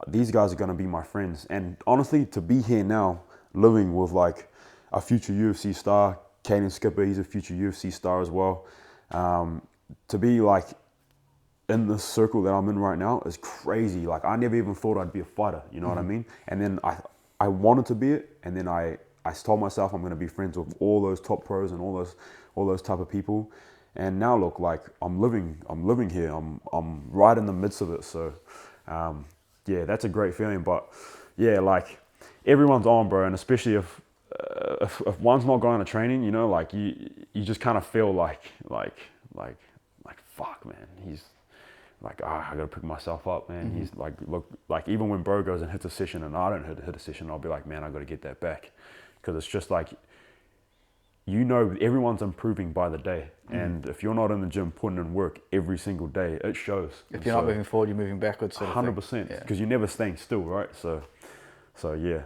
these guys are going to be my friends. And honestly, to be here now, living with like a future UFC star, Caden Skipper, he's a future UFC star as well. To be like in the circle that I'm in right now is crazy. Like I never even thought I'd be a fighter, you know what I mean? And then I wanted to be it, and then I told myself I'm going to be friends with all those top pros and all those type of people. And now look, like I'm living here. I'm right in the midst of it. So, that's a great feeling. But yeah, like everyone's on, bro. And especially if one's not going to training, you know, like you just kind of feel like fuck, man. He's like, I gotta pick myself up, man. He's like, look, like even when bro goes and hits a session and I don't hit a session, I'll be like, man, I gotta get that back, because it's just like, you know, everyone's improving by the day. And if you're not in the gym putting in work every single day, it shows. If you're not moving forward, you're moving backwards. 100%, because you're never staying still, right? So yeah,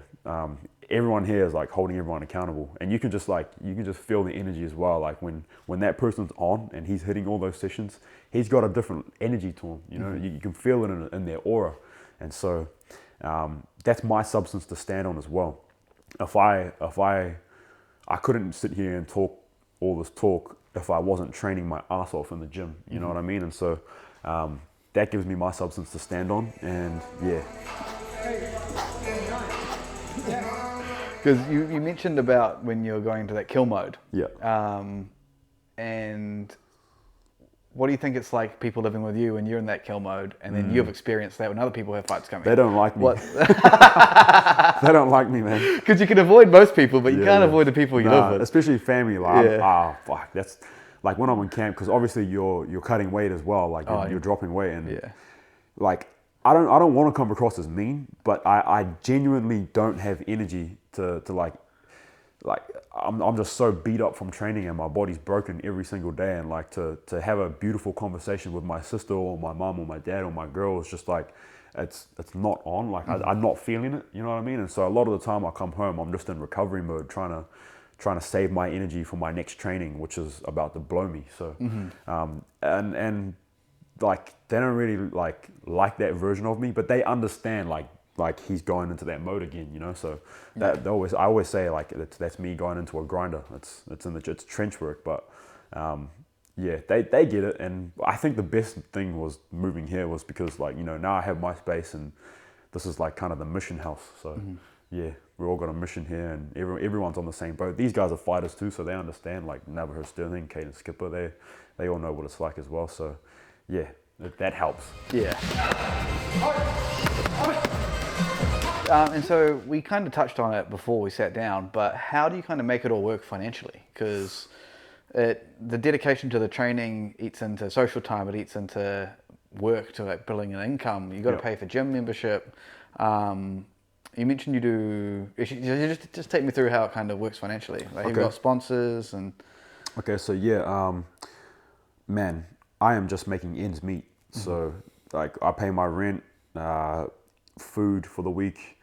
everyone here is like holding everyone accountable, and you can just feel the energy as well. Like when that person's on and he's hitting all those sessions, he's got a different energy to him. You know, you can feel it in their aura, and so that's my substance to stand on as well. If I couldn't sit here and talk all this talk if I wasn't training my ass off in the gym, you know what I mean? And so that gives me my substance to stand on, and yeah. Because you mentioned about when you're going to that kill mode. Yeah. And what do you think it's like people living with you when you're in that kill mode, and then you've experienced that when other people have fights coming? They don't like me. They don't like me, man. Because you can avoid most people, but you can't avoid the people you live with. Especially family. Like, fuck. That's like when I'm in camp, because obviously you're cutting weight as well. Like you're dropping weight, and like I don't want to come across as mean, but I genuinely don't have energy to like I'm just so beat up from training, and my body's broken every single day, and like to have a beautiful conversation with my sister or my mom or my dad or my girl is just like it's not on. Like I'm not feeling it, you know what I mean? And so a lot of the time I come home, I'm just in recovery mode, trying to save my energy for my next training, which is about to blow me. So and like they don't really like that version of me, but they understand like he's going into that mode again, you know. So that I always say like that's me going into a grinder. It's trench work, but they get it. And I think the best thing was moving here was because like, you know, now I have my space, and this is like kind of the mission house. So yeah, we're all got a mission here, and everyone's on the same boat. These guys are fighters too, so they understand. Like Navajo Sterling, Caden Skipper, they all know what it's like as well. So yeah, that helps. Yeah. And so we kind of touched on it before we sat down, but how do you kind of make it all work financially? Because the dedication to the training eats into social time, it eats into work to like building an income. You got to pay for gym membership. You mentioned you do. Just take me through how it kind of works financially. Like you've got sponsors and. Okay, so yeah, man, I am just making ends meet. So like I pay my rent, food for the week,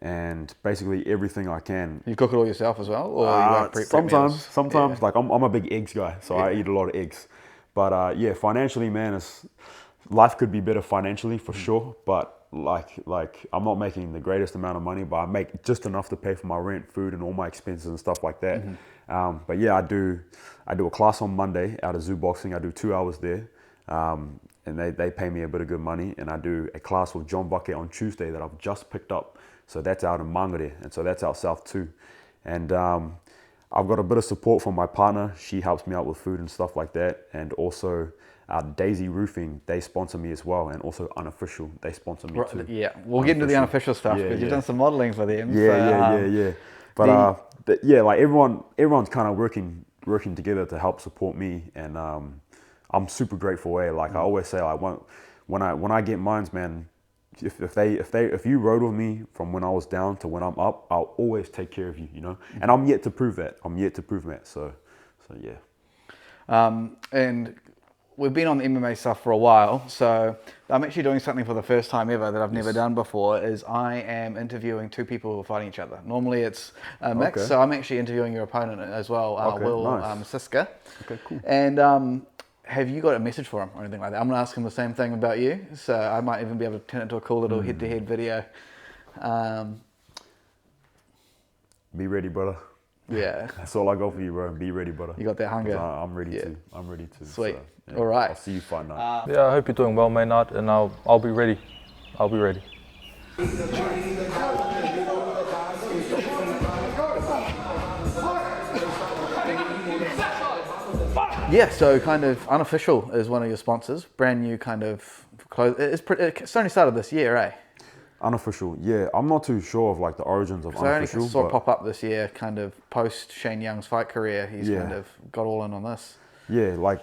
and basically everything I can. You cook it all yourself as well, or you like prep sometimes. Yeah. Like I'm a big eggs guy, so I eat a lot of eggs. But yeah, financially, man, life could be better financially for sure. But like I'm not making the greatest amount of money, but I make just enough to pay for my rent, food, and all my expenses and stuff like that. But yeah, I do a class on Monday out of Zoo Boxing. I do 2 hours there. And they pay me a bit of good money, and I do a class with John Bucket on Tuesday that I've just picked up. So that's out in Māori, and so that's out south too. And I've got a bit of support from my partner. She helps me out with food and stuff like that. And also Daisy Roofing, they sponsor me as well. And also Unofficial, they sponsor me too. Yeah, we'll get into the Unofficial stuff because you've done some modelling for them. Yeah. But yeah, like everyone's kind of working together to help support me, and I'm super grateful. Like I always say, when I get mines, man, if you rode with me from when I was down to when I'm up, I'll always take care of you, you know. And I'm yet to prove that. So yeah. And we've been on the MMA stuff for a while, so I'm actually doing something for the first time ever that I've never done before. Is I am interviewing two people who are fighting each other. Normally it's a mix, so I'm actually interviewing your opponent as well, Will Siska. Okay, cool. And have you got a message for him or anything like that? I'm going to ask him the same thing about you, so I might even be able to turn it into a cool little head-to-head video. Be ready, brother. Yeah. That's all I got for you, bro. Be ready, brother. You got that hunger? I'm ready to. I'm ready to. Sweet. So, yeah, all right. I'll see you fight night. Yeah, I hope you're doing well, Maynard, and I'll be ready. I'll be ready. Yeah, so kind of Unofficial is one of your sponsors. Brand new kind of clothes. It's only started this year, eh? Unofficial, yeah. I'm not too sure of like the origins of Unofficial. I only saw it pop up this year, kind of post Shane Young's fight career. He's kind of got all in on this. Yeah, like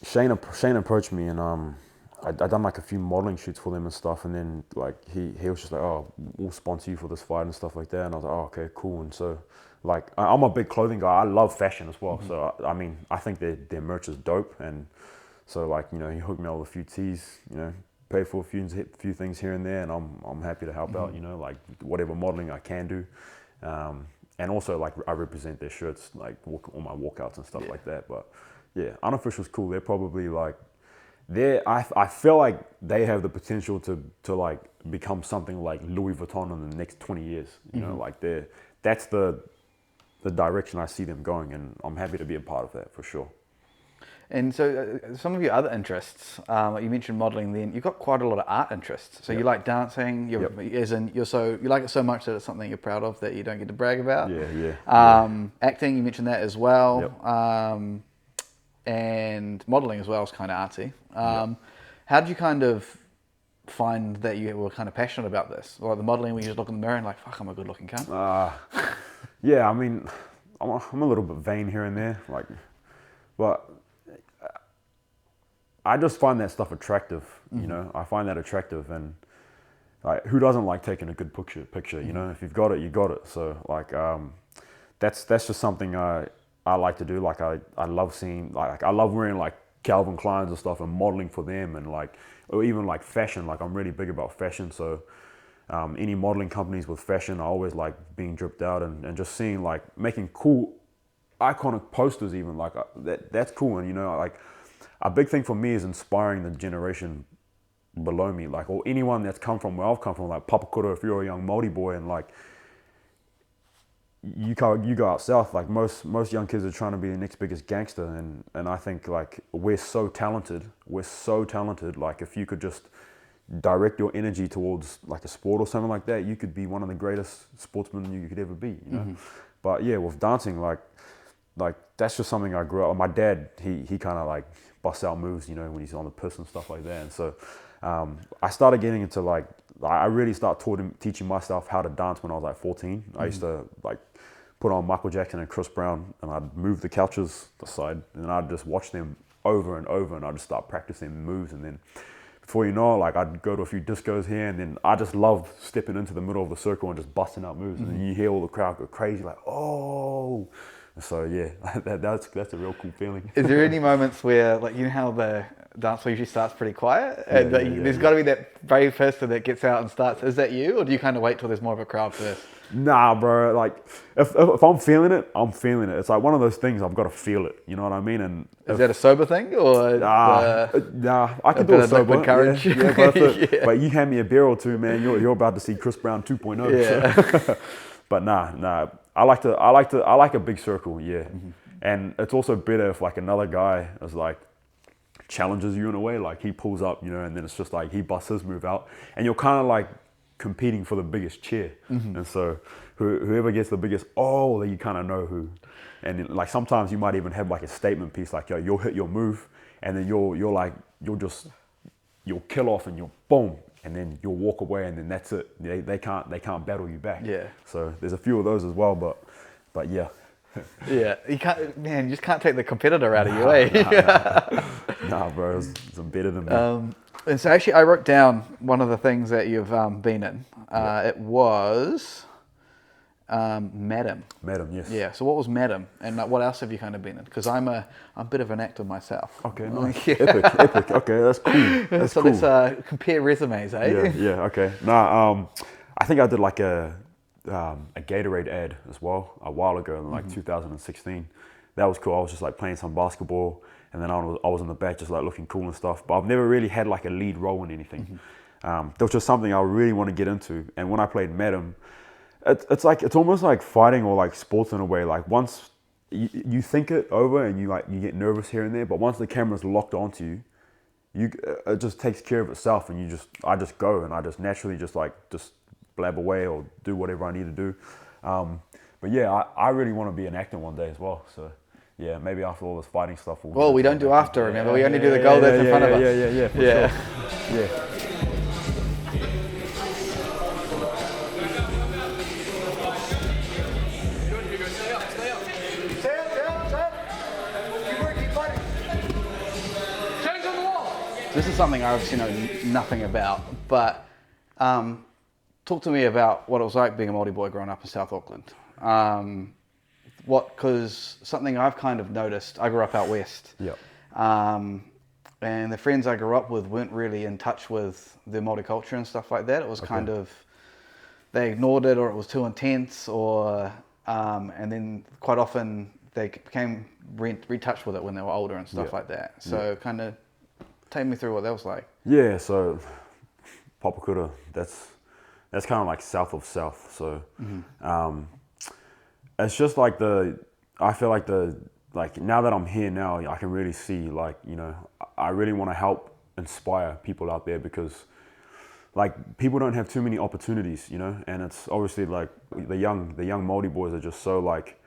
Shane approached me, and I done like a few modeling shoots for them and stuff, and then like he was just like, oh, we'll sponsor you for this fight and stuff like that, and I was like, oh, okay, cool. And so like I'm a big clothing guy. I love fashion as well. So I mean, I think their merch is dope, and so like, you know, he hooked me up with a few tees, you know, pay for a few things here and there, and I'm happy to help out, you know, like whatever modeling I can do, and also like I represent their shirts like on my walkouts and stuff like that. But yeah, Unofficial's cool. They're probably like I feel like they have the potential to like become something like Louis Vuitton in the next 20 years. You know, like that's the direction I see them going, and I'm happy to be a part of that for sure. And so some of your other interests, you mentioned modelling. Then you've got quite a lot of art interests. So you like dancing. You like it so much that it's something you're proud of that you don't get to brag about. Acting, you mentioned that as well. And modelling as well is kind of artsy. How did you kind of find that you were kind of passionate about this, or the modelling where you just look in the mirror and like, fuck, I'm a good looking cunt? Yeah, I mean, I'm a little bit vain here and there, like, but I just find that stuff attractive. You know, I find that attractive, and like, who doesn't like taking a good picture? You know, if you've got it, you got it. So like, that's just something I like to do. Like I love seeing, like I love wearing like Calvin Kleins and stuff and modeling for them, and like, or even like fashion. Like I'm really big about fashion. So any modeling companies with fashion, I always like being dripped out and just seeing like making cool, iconic posters. Even like that's cool. And you know, like a big thing for me is inspiring the generation below me, like, or anyone that's come from where I've come from, like Papakura, if you're a young Māori boy, and like you go out south, like most young kids are trying to be the next biggest gangster, and I think like we're so talented, like if you could just direct your energy towards like a sport or something like that, you could be one of the greatest sportsmen you could ever be, you know. But yeah, with dancing, like that's just something I grew up. My dad, he kind of like busts out moves, you know, when he's on the piss and stuff like that. And so I started getting into I really started teaching myself how to dance when I was like 14. I used to like put on Michael Jackson and Chris Brown, and I'd move the couches aside, and I'd just watch them over and over, and I'd just start practicing moves, and then before you know it, like I'd go to a few discos here, and then I just love stepping into the middle of the circle and just busting out moves, and then you hear all the crowd go crazy, like, oh. So yeah, that's a real cool feeling. Is there any moments where, like, you know how the dance floor usually starts pretty quiet, and there's got to be that brave person that gets out and starts? Is that you, or do you kind of wait till there's more of a crowd first? Nah, bro. Like, if I'm feeling it, I'm feeling it. It's like one of those things. I've got to feel it. You know what I mean? And is that a sober thing, or nah? I can do it sober. Courage. Yeah, but you hand me a beer or two, man. You're about to see Chris Brown 2.0. Yeah. So. But nah. I like a big circle. Yeah. And it's also better if like another guy is like challenges you in a way. Like he pulls up, and then it's just like he busts his move out, and you're kind of like competing for the biggest chair, and so whoever gets the biggest, then you kind of know who. And then, like sometimes you might even have like a statement piece, like, yo, you'll hit your move, and then you'll kill off and you'll boom, and then you'll walk away, and then that's it. They can't battle you back. Yeah. So there's a few of those as well, but yeah. Yeah, you just can't take the competitor out of you, eh? Nah, bro, it's better than me. And so actually, I wrote down one of the things that you've been in. It was Madam. Madam, yes. Yeah. So what was Madam, and what else have you kind of been in? Because I'm a bit of an actor myself. Okay, nice. Yeah. Epic. Okay, that's cool. So cool. Let's compare resumes, eh? Yeah. Okay. Nah, I think I did like a Gatorade ad as well a while ago in like 2016. That was cool. I was just like playing some basketball, and then I was in the back just like looking cool and stuff. But I've never really had like a lead role in anything. That was just something I really want to get into. And when I played Madam, it's almost like fighting or like sports in a way. Like once you think it over and you get nervous here and there, but once the camera's locked onto you, it just takes care of itself, and I just go, and I just naturally just blab away or do whatever I need to do. But yeah, I really want to be an actor one day as well. So yeah, maybe after all this fighting stuff. We don't do after, remember? We only do the goal that's in front of us. Yeah, for sure. Yeah. This is something I obviously know nothing about, but talk to me about what it was like being a Māori boy growing up in South Auckland. Because something I've kind of noticed, I grew up out west. Yep. And the friends I grew up with weren't really in touch with the Māori culture and stuff like that. It was kind of, they ignored it, or it was too intense, or and then quite often they became retouched with it when they were older and stuff like that. So kind of take me through what that was like. Yeah, so Papakura, that's kind of like south of South. So it's just like I feel like now that I'm here now, I can really see I really want to help inspire people out there, because like people don't have too many opportunities, and it's obviously like the young Māori boys are just so like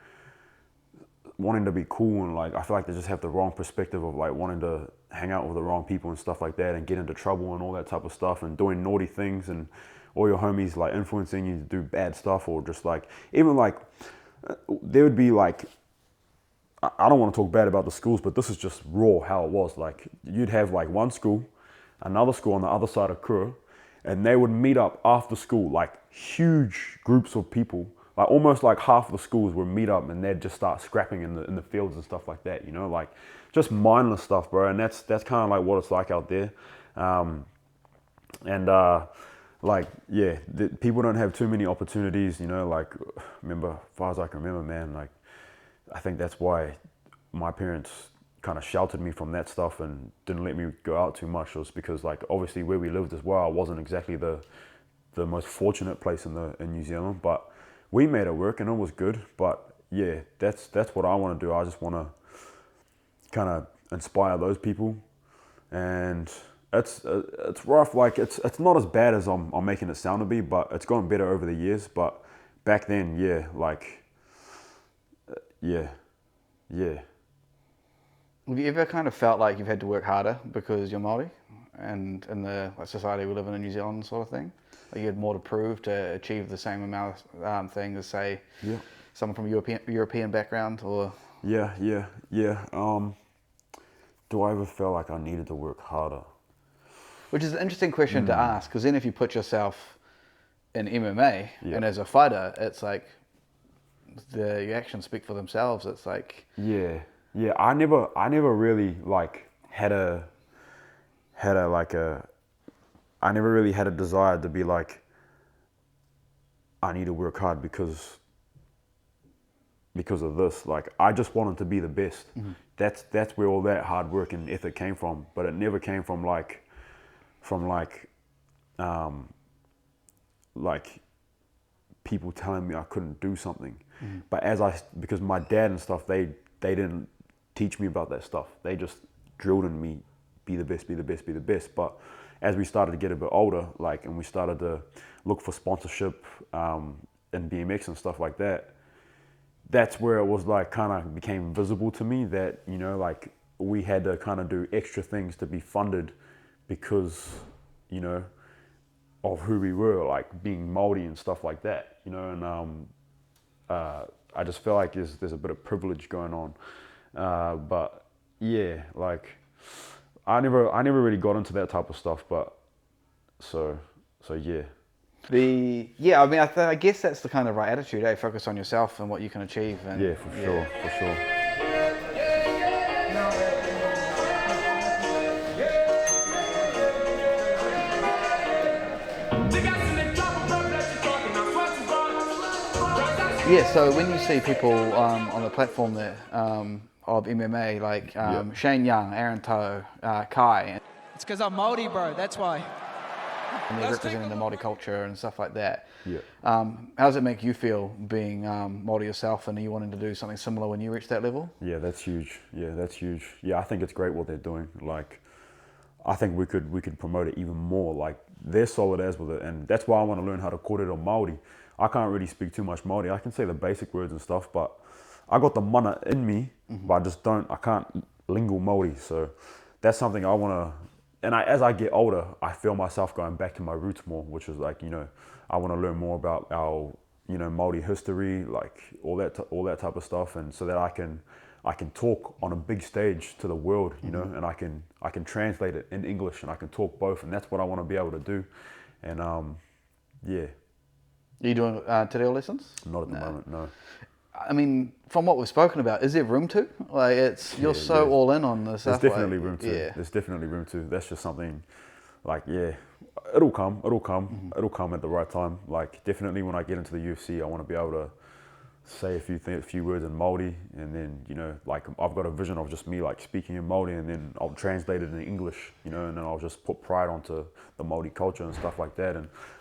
wanting to be cool, and like I feel like they just have the wrong perspective of like wanting to hang out with the wrong people and stuff like that, and get into trouble and all that type of stuff, and doing naughty things, and all your homies like influencing you to do bad stuff, or just like even like there would be like, I don't want to talk bad about the schools, but this is just raw how it was. Like you'd have like one school, another school on the other side of Kura, and they would meet up after school, like huge groups of people. Like almost like half of the schools would meet up, and they'd just start scrapping in the fields and stuff like that, like just mindless stuff, bro. And that's kind of like what it's like out there. People don't have too many opportunities, like remember, as far as I can remember, man, like I think that's why my parents kind of sheltered me from that stuff and didn't let me go out too much, was because like obviously where we lived as well, wasn't exactly the most fortunate place in New Zealand, but we made it work and it was good. But yeah, that's what I want to do. I just want to kind of inspire those people, and it's rough. Like it's not as bad as I'm making it sound to be, but it's gotten better over the years. But back then, yeah. Have you ever kind of felt like you've had to work harder because you're Māori, and in the society we live in New Zealand sort of thing? Like you had more to prove to achieve the same amount of thing as say someone from European background, or? Yeah. Do I ever feel like I needed to work harder? Which is an interesting question to ask, because then if you put yourself in MMA and as a fighter, it's like your actions speak for themselves. It's like I never really like I never really had a desire to be like, I need to work hard because of this. Like, I just wanted to be the best. That's where all that hard work and effort came from. But it never came from people telling me I couldn't do something. But because my dad and stuff, they didn't teach me about that stuff. They just drilled in me, be the best, be the best, be the best. But as we started to get a bit older, like, and we started to look for sponsorship in BMX and stuff like that, that's where it was like kind of became visible to me that, you know, like, we had to kind of do extra things to be funded because, you know, of who we were, like being Māori and stuff like that, you know. And I just feel like there's a bit of privilege going on, but yeah, like, I never really got into that type of stuff, but so yeah. I mean, I guess that's the kind of right attitude, eh? Focus on yourself and what you can achieve. And, yeah, for sure. Yeah, so when you see people on the platform there of MMA, like Shane Young, Aaron Toe, Kai. It's because I'm Māori, bro, that's why. And they're representing the Māori culture and stuff like that. Yeah. How does it make you feel being Māori yourself, and are you wanting to do something similar when you reach that level? Yeah, that's huge. Yeah, I think it's great what they're doing. Like, I think we could promote it even more. Like, they're solid as with it, and that's why I want to learn how to kōrero Māori. I can't really speak too much Māori. I can say the basic words and stuff, but I got the mana in me, but I can't lingo Māori. So that's something I want to, and as I get older, I feel myself going back to my roots more, which is like, you know, I want to learn more about our, you know, Māori history, like all that type of stuff, and so that I can talk on a big stage to the world, you know, and I can translate it in English, and I can talk both, and that's what I want to be able to do. And yeah. Are you doing Te Reo lessons? Not at the moment, no. I mean, from what we've spoken about, is there room to? Like, you're so all in on this. There's definitely room to. Yeah. There's definitely room to. That's just something, like, yeah, it'll come at the right time. Like, definitely when I get into the UFC, I want to be able to say a few words in Māori, and then, you know, like, I've got a vision of just me like speaking in Māori, and then I'll translate it in English, you know, and then I'll just put pride onto the Māori culture and stuff like that.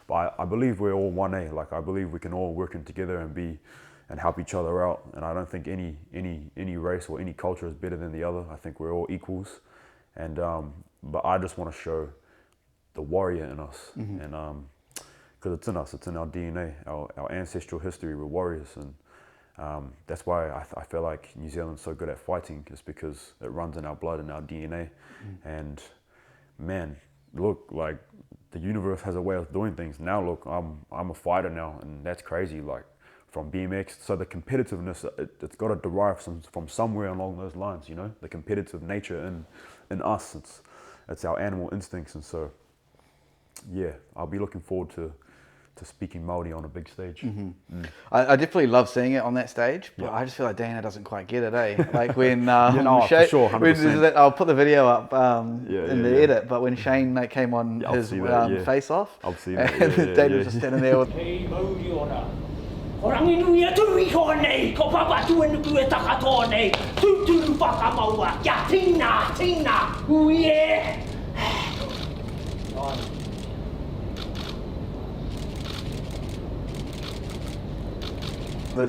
But I believe we're all one, like, I believe we can all work in together and help each other out. And I don't think any race or any culture is better than the other. I think we're all equals. And but I just want to show the warrior in us, and because it's in us, it's in our DNA, our ancestral history. We're warriors, and that's why I feel like New Zealand's so good at fighting, is because it runs in our blood and our DNA. And man, look, like, the universe has a way of doing things. Now look, I'm a fighter now, and that's crazy. Like, from BMX, so the competitiveness, it's got to derive from somewhere along those lines, you know, the competitive nature in us. It's our animal instincts, and so yeah, I'll be looking forward to speaking Māori on a big stage. I definitely love seeing it on that stage, but I just feel like Dana doesn't quite get it, eh? Like when for sure, 100%. I'll put the video up in the edit, but when Shane came on his face off, I've seen and Dana was just standing there with his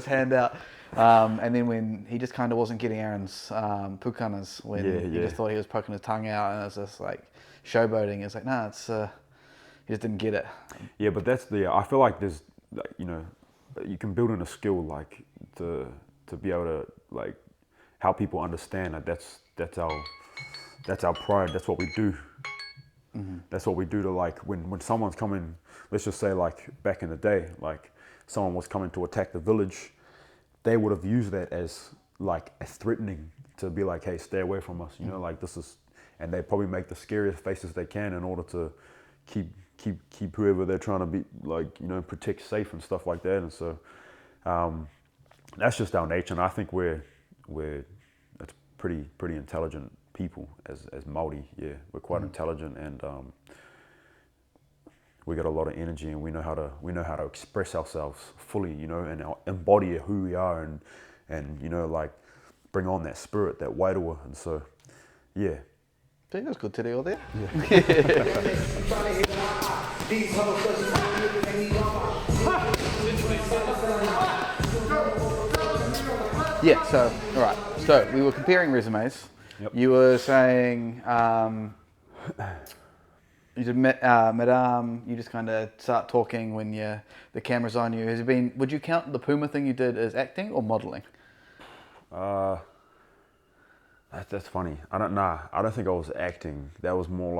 hand out, and then when he just kind of wasn't getting Aaron's pukanas, when he just thought he was poking his tongue out, and it was just like showboating. It's like, nah, it's he just didn't get it. Yeah, but that's I feel like there's, like, you know, you can build in a skill, like, to be able to, like, help people understand that that's our pride. That's what we do. That's what we do to, like, when someone's coming, let's just say, like, back in the day, like, someone was coming to attack the village, they would have used that as like as threatening to be like, hey, stay away from us, you know, like this is, and they probably make the scariest faces they can in order to keep whoever they're trying to be, like, you know, protect safe and stuff like that. And so that's just our nature, and I think we're that's pretty intelligent people as Māori. Yeah, we're quite intelligent, and we got a lot of energy, and we know how to express ourselves fully, you know, and embody who we are, and you know, like bring on that spirit, that wairua. And so yeah. I think that's good to do all there. Yeah, so, all right. So, we were comparing resumes. Yep. You were saying you did Madame, you just kind of start talking when the camera's on you. Has it been, would you count the Puma thing you did as acting or modelling? That's funny. I don't think I was acting. That was more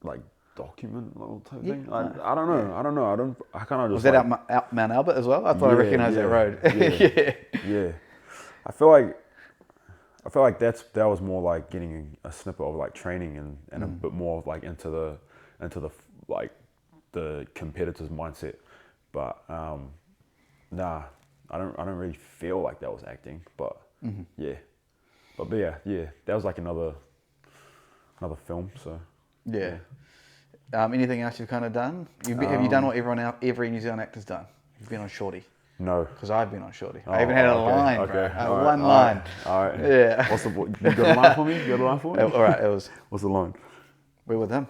like document type thing. I don't know. I kind of just. Was that out Mount Albert as well? I thought I recognised that road. Yeah. I feel like that was more like getting a snippet of like training and a bit more of like into the like the competitor's mindset. But I don't really feel like that was acting. But yeah. But yeah, that was like another film. So yeah. Anything else you've kind of done? Have you done what every New Zealand actor's done? You've been on Shorty. No. Because I've been on Shorty. I even had a line, bro. One all line. Right, all right. Yeah. You got a line for me? All right, it was. What's the line? We're with him.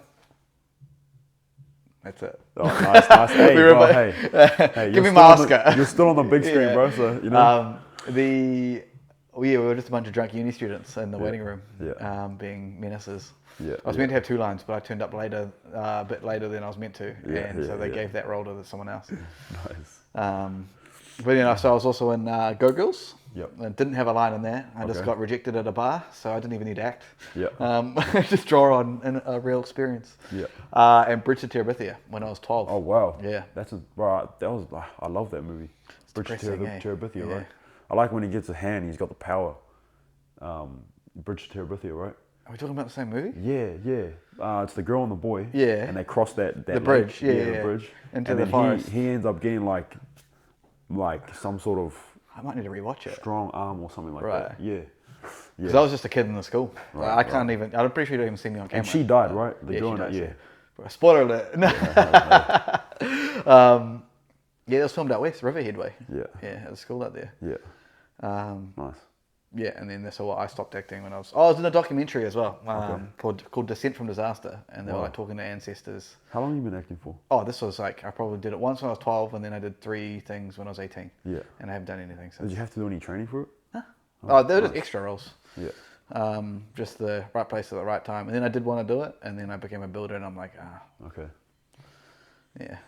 That's it. Oh, nice. Hey, bro, hey. Give me my Oscar. You're still on the big screen, bro. So you know. We were just a bunch of drunk uni students in the waiting room, being menaces. Yeah, I was meant to have 2 lines, but I turned up later, a bit later than I was meant to, so they gave that role to someone else. Nice. But you know, so I was also in Go Girls. Yep. I didn't have a line in there. I just got rejected at a bar, so I didn't even need to act. Yeah. Just draw on a real experience. Yeah. And Bridge to Terabithia when I was 12. Oh wow. Yeah. I love that movie. Bridge to Terabithia, Yeah. right? I like when he gets a hand, he's got the power. Bridge to Terabithia, right? Are we talking about the same movie? Yeah. It's the girl and the boy. Yeah. And they cross that the bridge. lake. The bridge. Into and the then forest. He ends up getting like some sort of I might need to rewatch it. strong arm or something like that. Yeah. Because I was just a kid in the school. I can't even. I'm pretty sure you don't even see me on camera. And she died, right? The girl she dies, yeah. Spoiler alert. Yeah, it was filmed out west, Riverhead way. Yeah. Yeah, at the school out there. Yeah. Nice. Yeah, and then that's why I stopped acting when I was in a documentary as well, called Descent from Disaster, and they were like talking to ancestors. How long have you been acting for? Oh, this was like, I probably did it once when I was 12, and then I did 3 things when I was 18. Yeah. And I haven't done anything since. Did you have to do any training for it? Huh? Oh, they were just extra roles. Yeah. Just the right place at the right time. And then I did want to do it, and then I became a builder, and I'm like, Okay. Yeah.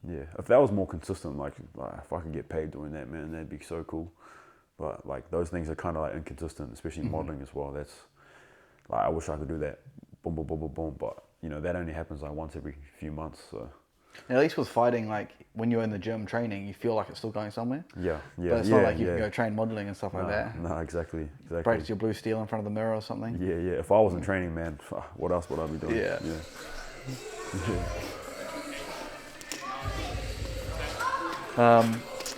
Yeah. If that was more consistent, like if I could get paid doing that, man, that'd be so cool. But like those things are kind of like inconsistent, especially modeling as well. That's like I wish I could do that, boom, boom, boom, boom, boom. But you know that only happens like once every few months. So at least with fighting, like when you're in the gym training, you feel like it's still going somewhere. Yeah. But it's not like you can go train modeling and stuff like that. No, exactly. Practice your blue steel in front of the mirror or something. Yeah. If I wasn't training, man, what else would I be doing? Yeah.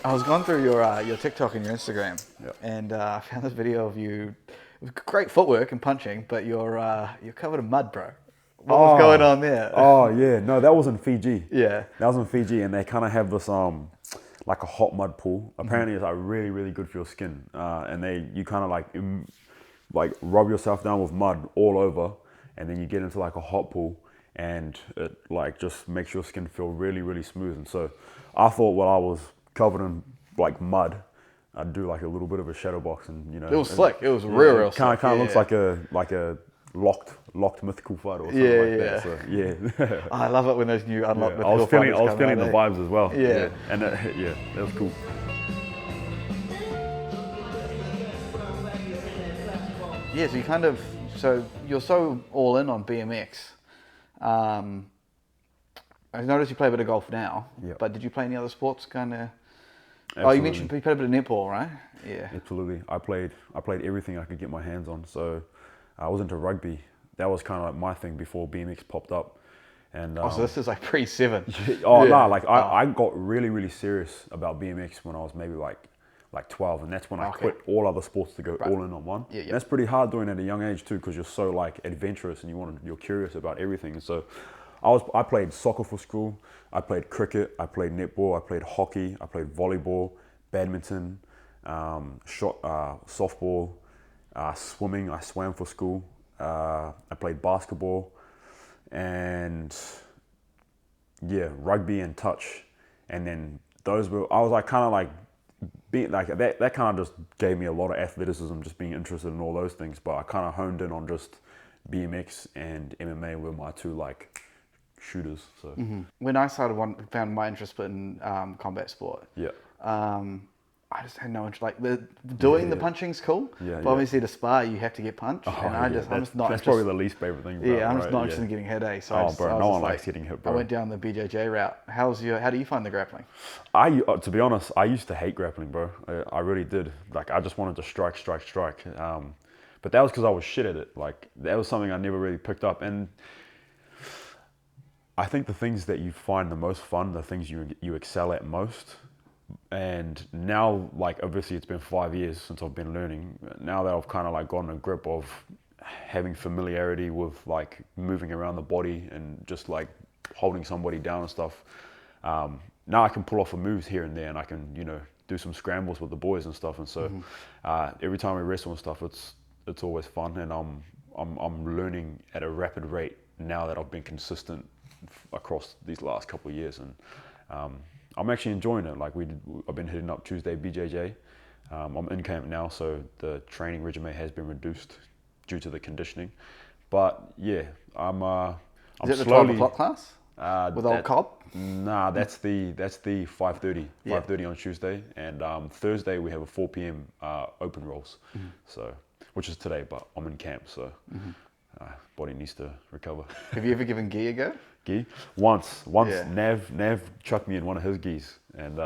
I was going through your TikTok and your Instagram, and I found this video of you with great footwork and punching, but you're covered in mud, bro. What was going on there? Oh yeah, no, that was in Fiji. Yeah, that was in Fiji, and they kind of have this like a hot mud pool. Apparently, it's like really, really good for your skin, and you kind of like rub yourself down with mud all over, and then you get into like a hot pool, and it like just makes your skin feel really, really smooth. And so I thought while I was covered in like mud, I'd do like a little bit of a shadow box, and you know, it was slick. It was real slick. Kind of looks like a locked mythical fight or something like that. So yeah, I love it when those new unlocked mythical fighters I was feeling the vibes as well. Yeah. And that was cool. Yeah, so you're so all in on BMX. I noticed you play a bit of golf now, but did you play any other sports kind of Oh, you mentioned you played a bit of netball, right? Yeah. Absolutely. I played everything I could get my hands on. So I was into rugby. That was kind of like my thing before BMX popped up. And so this is like pre-7. I got really, really serious about BMX when I was maybe like 12, and that's when I quit all other sports to go all in on one. Yeah. And that's pretty hard doing at a young age too, because you're so like adventurous and you're curious about everything. And so I played soccer for school, I played cricket, I played netball, I played hockey, I played volleyball, badminton, softball, swimming. I swam for school. I played basketball, and rugby and touch. And then I was like kind of like being like that kind of just gave me a lot of athleticism, just being interested in all those things. But I kind of honed in on just BMX and MMA were my two like shooters. So when I found my interest in combat sport, I just had no interest. Like the punching's cool, but obviously to spar you have to get punched, I'm just not. That's probably the least favorite thing. Bro, I'm just not interested in getting hit. So no one likes getting hit, bro. I went down the BJJ route. How do you find the grappling? To be honest, I used to hate grappling, bro. I really did. Like I just wanted to strike. But that was because I was shit at it. Like that was something I never really picked up. And I think the things that you find the most fun, the things you excel at most. And now, like obviously it's been 5 years since I've been learning. Now that I've kind of like gotten a grip of having familiarity with like moving around the body and just like holding somebody down and stuff. Now I can pull off a moves here and there, and I can do some scrambles with the boys and stuff. And so every time we wrestle and stuff, it's always fun, and I'm learning at a rapid rate now that I've been consistent across these last couple of years. And I'm actually enjoying it. Like I've been hitting up Tuesday BJJ. I'm in camp now, so the training regimen has been reduced due to the conditioning. But yeah, I'm Is it the slowly, 12 o'clock class with old Cobb? Nah, that's the 5:30 on Tuesday, and Thursday we have a 4 p.m. Open rolls. So which is today, but I'm in camp, so body needs to recover. Have you ever given gi a go? Gi? Once Nav chucked me in one of his gis, and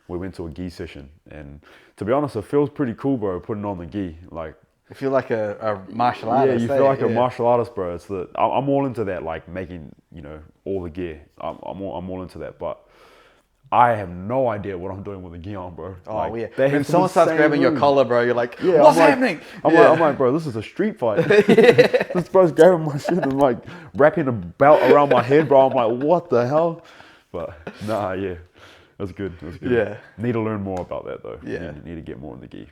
we went to a gi session, and to be honest, it feels pretty cool, bro, putting on the gi. Like you feel like a martial artist. Yeah, you feel like a martial artist, bro. I'm all into that, like making all the gear. I'm all into that, but I have no idea what I'm doing with the gi on, bro. Oh, like, yeah. When someone starts grabbing your collar, bro, you're like, what's happening? I'm like, bro, this is a street fight. This bro's grabbing my shit and like wrapping a belt around my head, bro. I'm like, what the hell? But nah, yeah, that's good. Yeah. Need to learn more about that though. Yeah. Need to get more in the gi.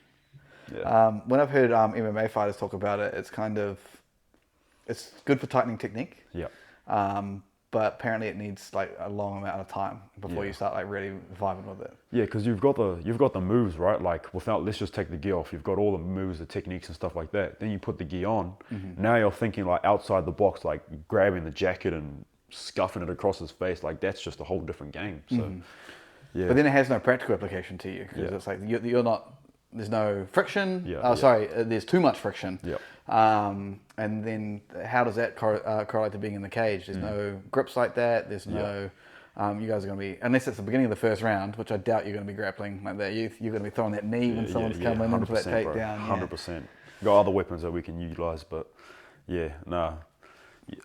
Yeah. When I've heard MMA fighters talk about it, it's good for tightening technique. Yeah. But apparently it needs like a long amount of time before you start like really vibing with it. Yeah, because you've got the moves, right? Like let's just take the gi off. You've got all the moves, the techniques and stuff like that. Then you put the gi on. Now you're thinking like outside the box, like grabbing the jacket and scuffing it across his face. Like that's just a whole different game. So yeah. But then it has no practical application to you because it's like you're not. There's no friction. There's too much friction. And then how does that correlate to being in the cage? There's no grips like that. There's no. You guys are going to be, unless it's the beginning of the first round, which I doubt you're going to be grappling like that. You're going to be throwing that knee when someone's coming in for that takedown. 100%. Got other weapons that we can utilize, but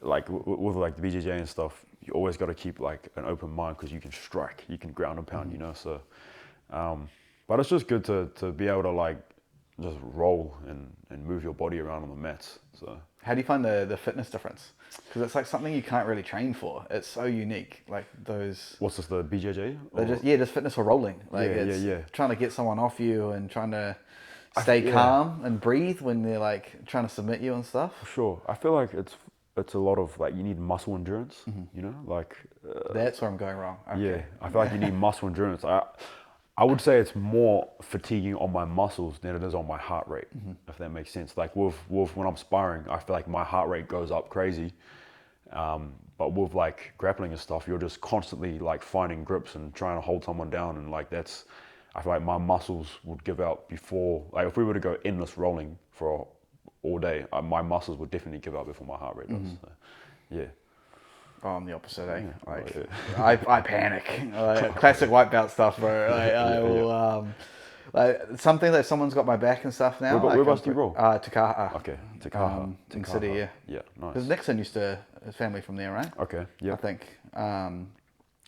like with like the BJJ and stuff, you always got to keep like an open mind because you can strike, you can ground and pound, So. But it's just good to be able to like just roll and move your body around on the mats. So how do you find the fitness difference? Because it's like something you can't really train for. It's so unique. Like those. What's this? The BJJ? Just fitness for rolling. Like trying to get someone off you and trying to stay calm and breathe when they're like trying to submit you and stuff. For sure. I feel like it's a lot of like you need muscle endurance. Like that's where I'm going wrong. Okay. Yeah, I feel like you need muscle endurance. I would say it's more fatiguing on my muscles than it is on my heart rate, if that makes sense. Like with when I'm sparring, I feel like my heart rate goes up crazy. But with like grappling and stuff, you're just constantly like finding grips and trying to hold someone down. And like I feel like my muscles would give out before, like if we were to go endless rolling for all day, my muscles would definitely give out before my heart rate does. So, yeah. Oh, I'm the opposite, eh? Yeah. Like, Oh, yeah. I panic. Like, classic white belt stuff, bro. Like, I will, like, something that someone's got my back and stuff now. Whereabouts do you roll? Takaha. Okay, Takaha. In City, yeah. Yeah, nice. Because Nixon his family from there, right? Okay, yeah. I think.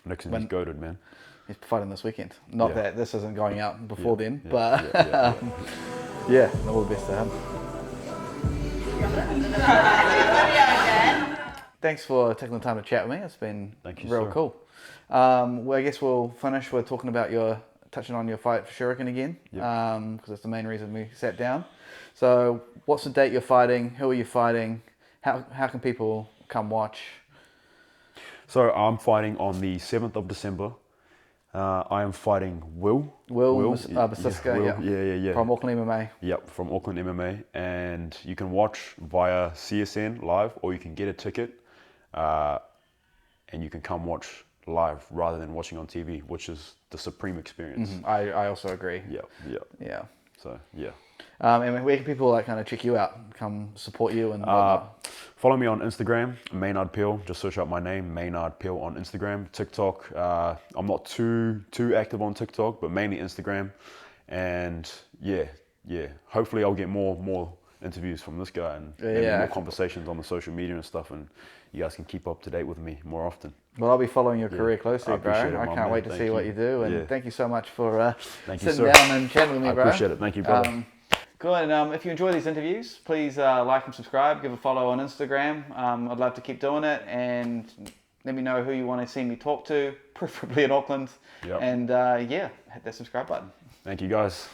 Nixon's goated, man. He's fighting this weekend. Not that this isn't going out before then, yeah, but yeah. all the best to him. Thanks for taking the time to chat with me. It's been real cool. Well, I guess we'll finish with talking about touching on your fight for Shuriken again, because that's the main reason we sat down. So, what's the date you're fighting? Who are you fighting? How can people come watch? So I'm fighting on the 7th of December. I am fighting Will Basiska, yeah. From Auckland MMA. Yep, from Auckland MMA. And you can watch via CSN live, or you can get a ticket and you can come watch live rather than watching on TV, which is the supreme experience. Mm-hmm. I also agree. Yeah. So, yeah. And where can people kind of check you out, come support you and whatnot? Follow me on Instagram, Maynard Peel. Just search out my name, Maynard Peel on Instagram. TikTok, I'm not too active on TikTok, but mainly Instagram. And yeah. Hopefully I'll get more interviews from this guy and more conversations on the social media and stuff. And you guys can keep up to date with me more often. Well, I'll be following your career closely, bro. I can't wait to see what you do. And thank you so much for sitting down and chatting with me, bro. I appreciate it. Thank you, brother. Cool, and if you enjoy these interviews, please like and subscribe, give a follow on Instagram. I'd love to keep doing it, and let me know who you want to see me talk to, preferably in Auckland. Yep. And hit that subscribe button. Thank you, guys.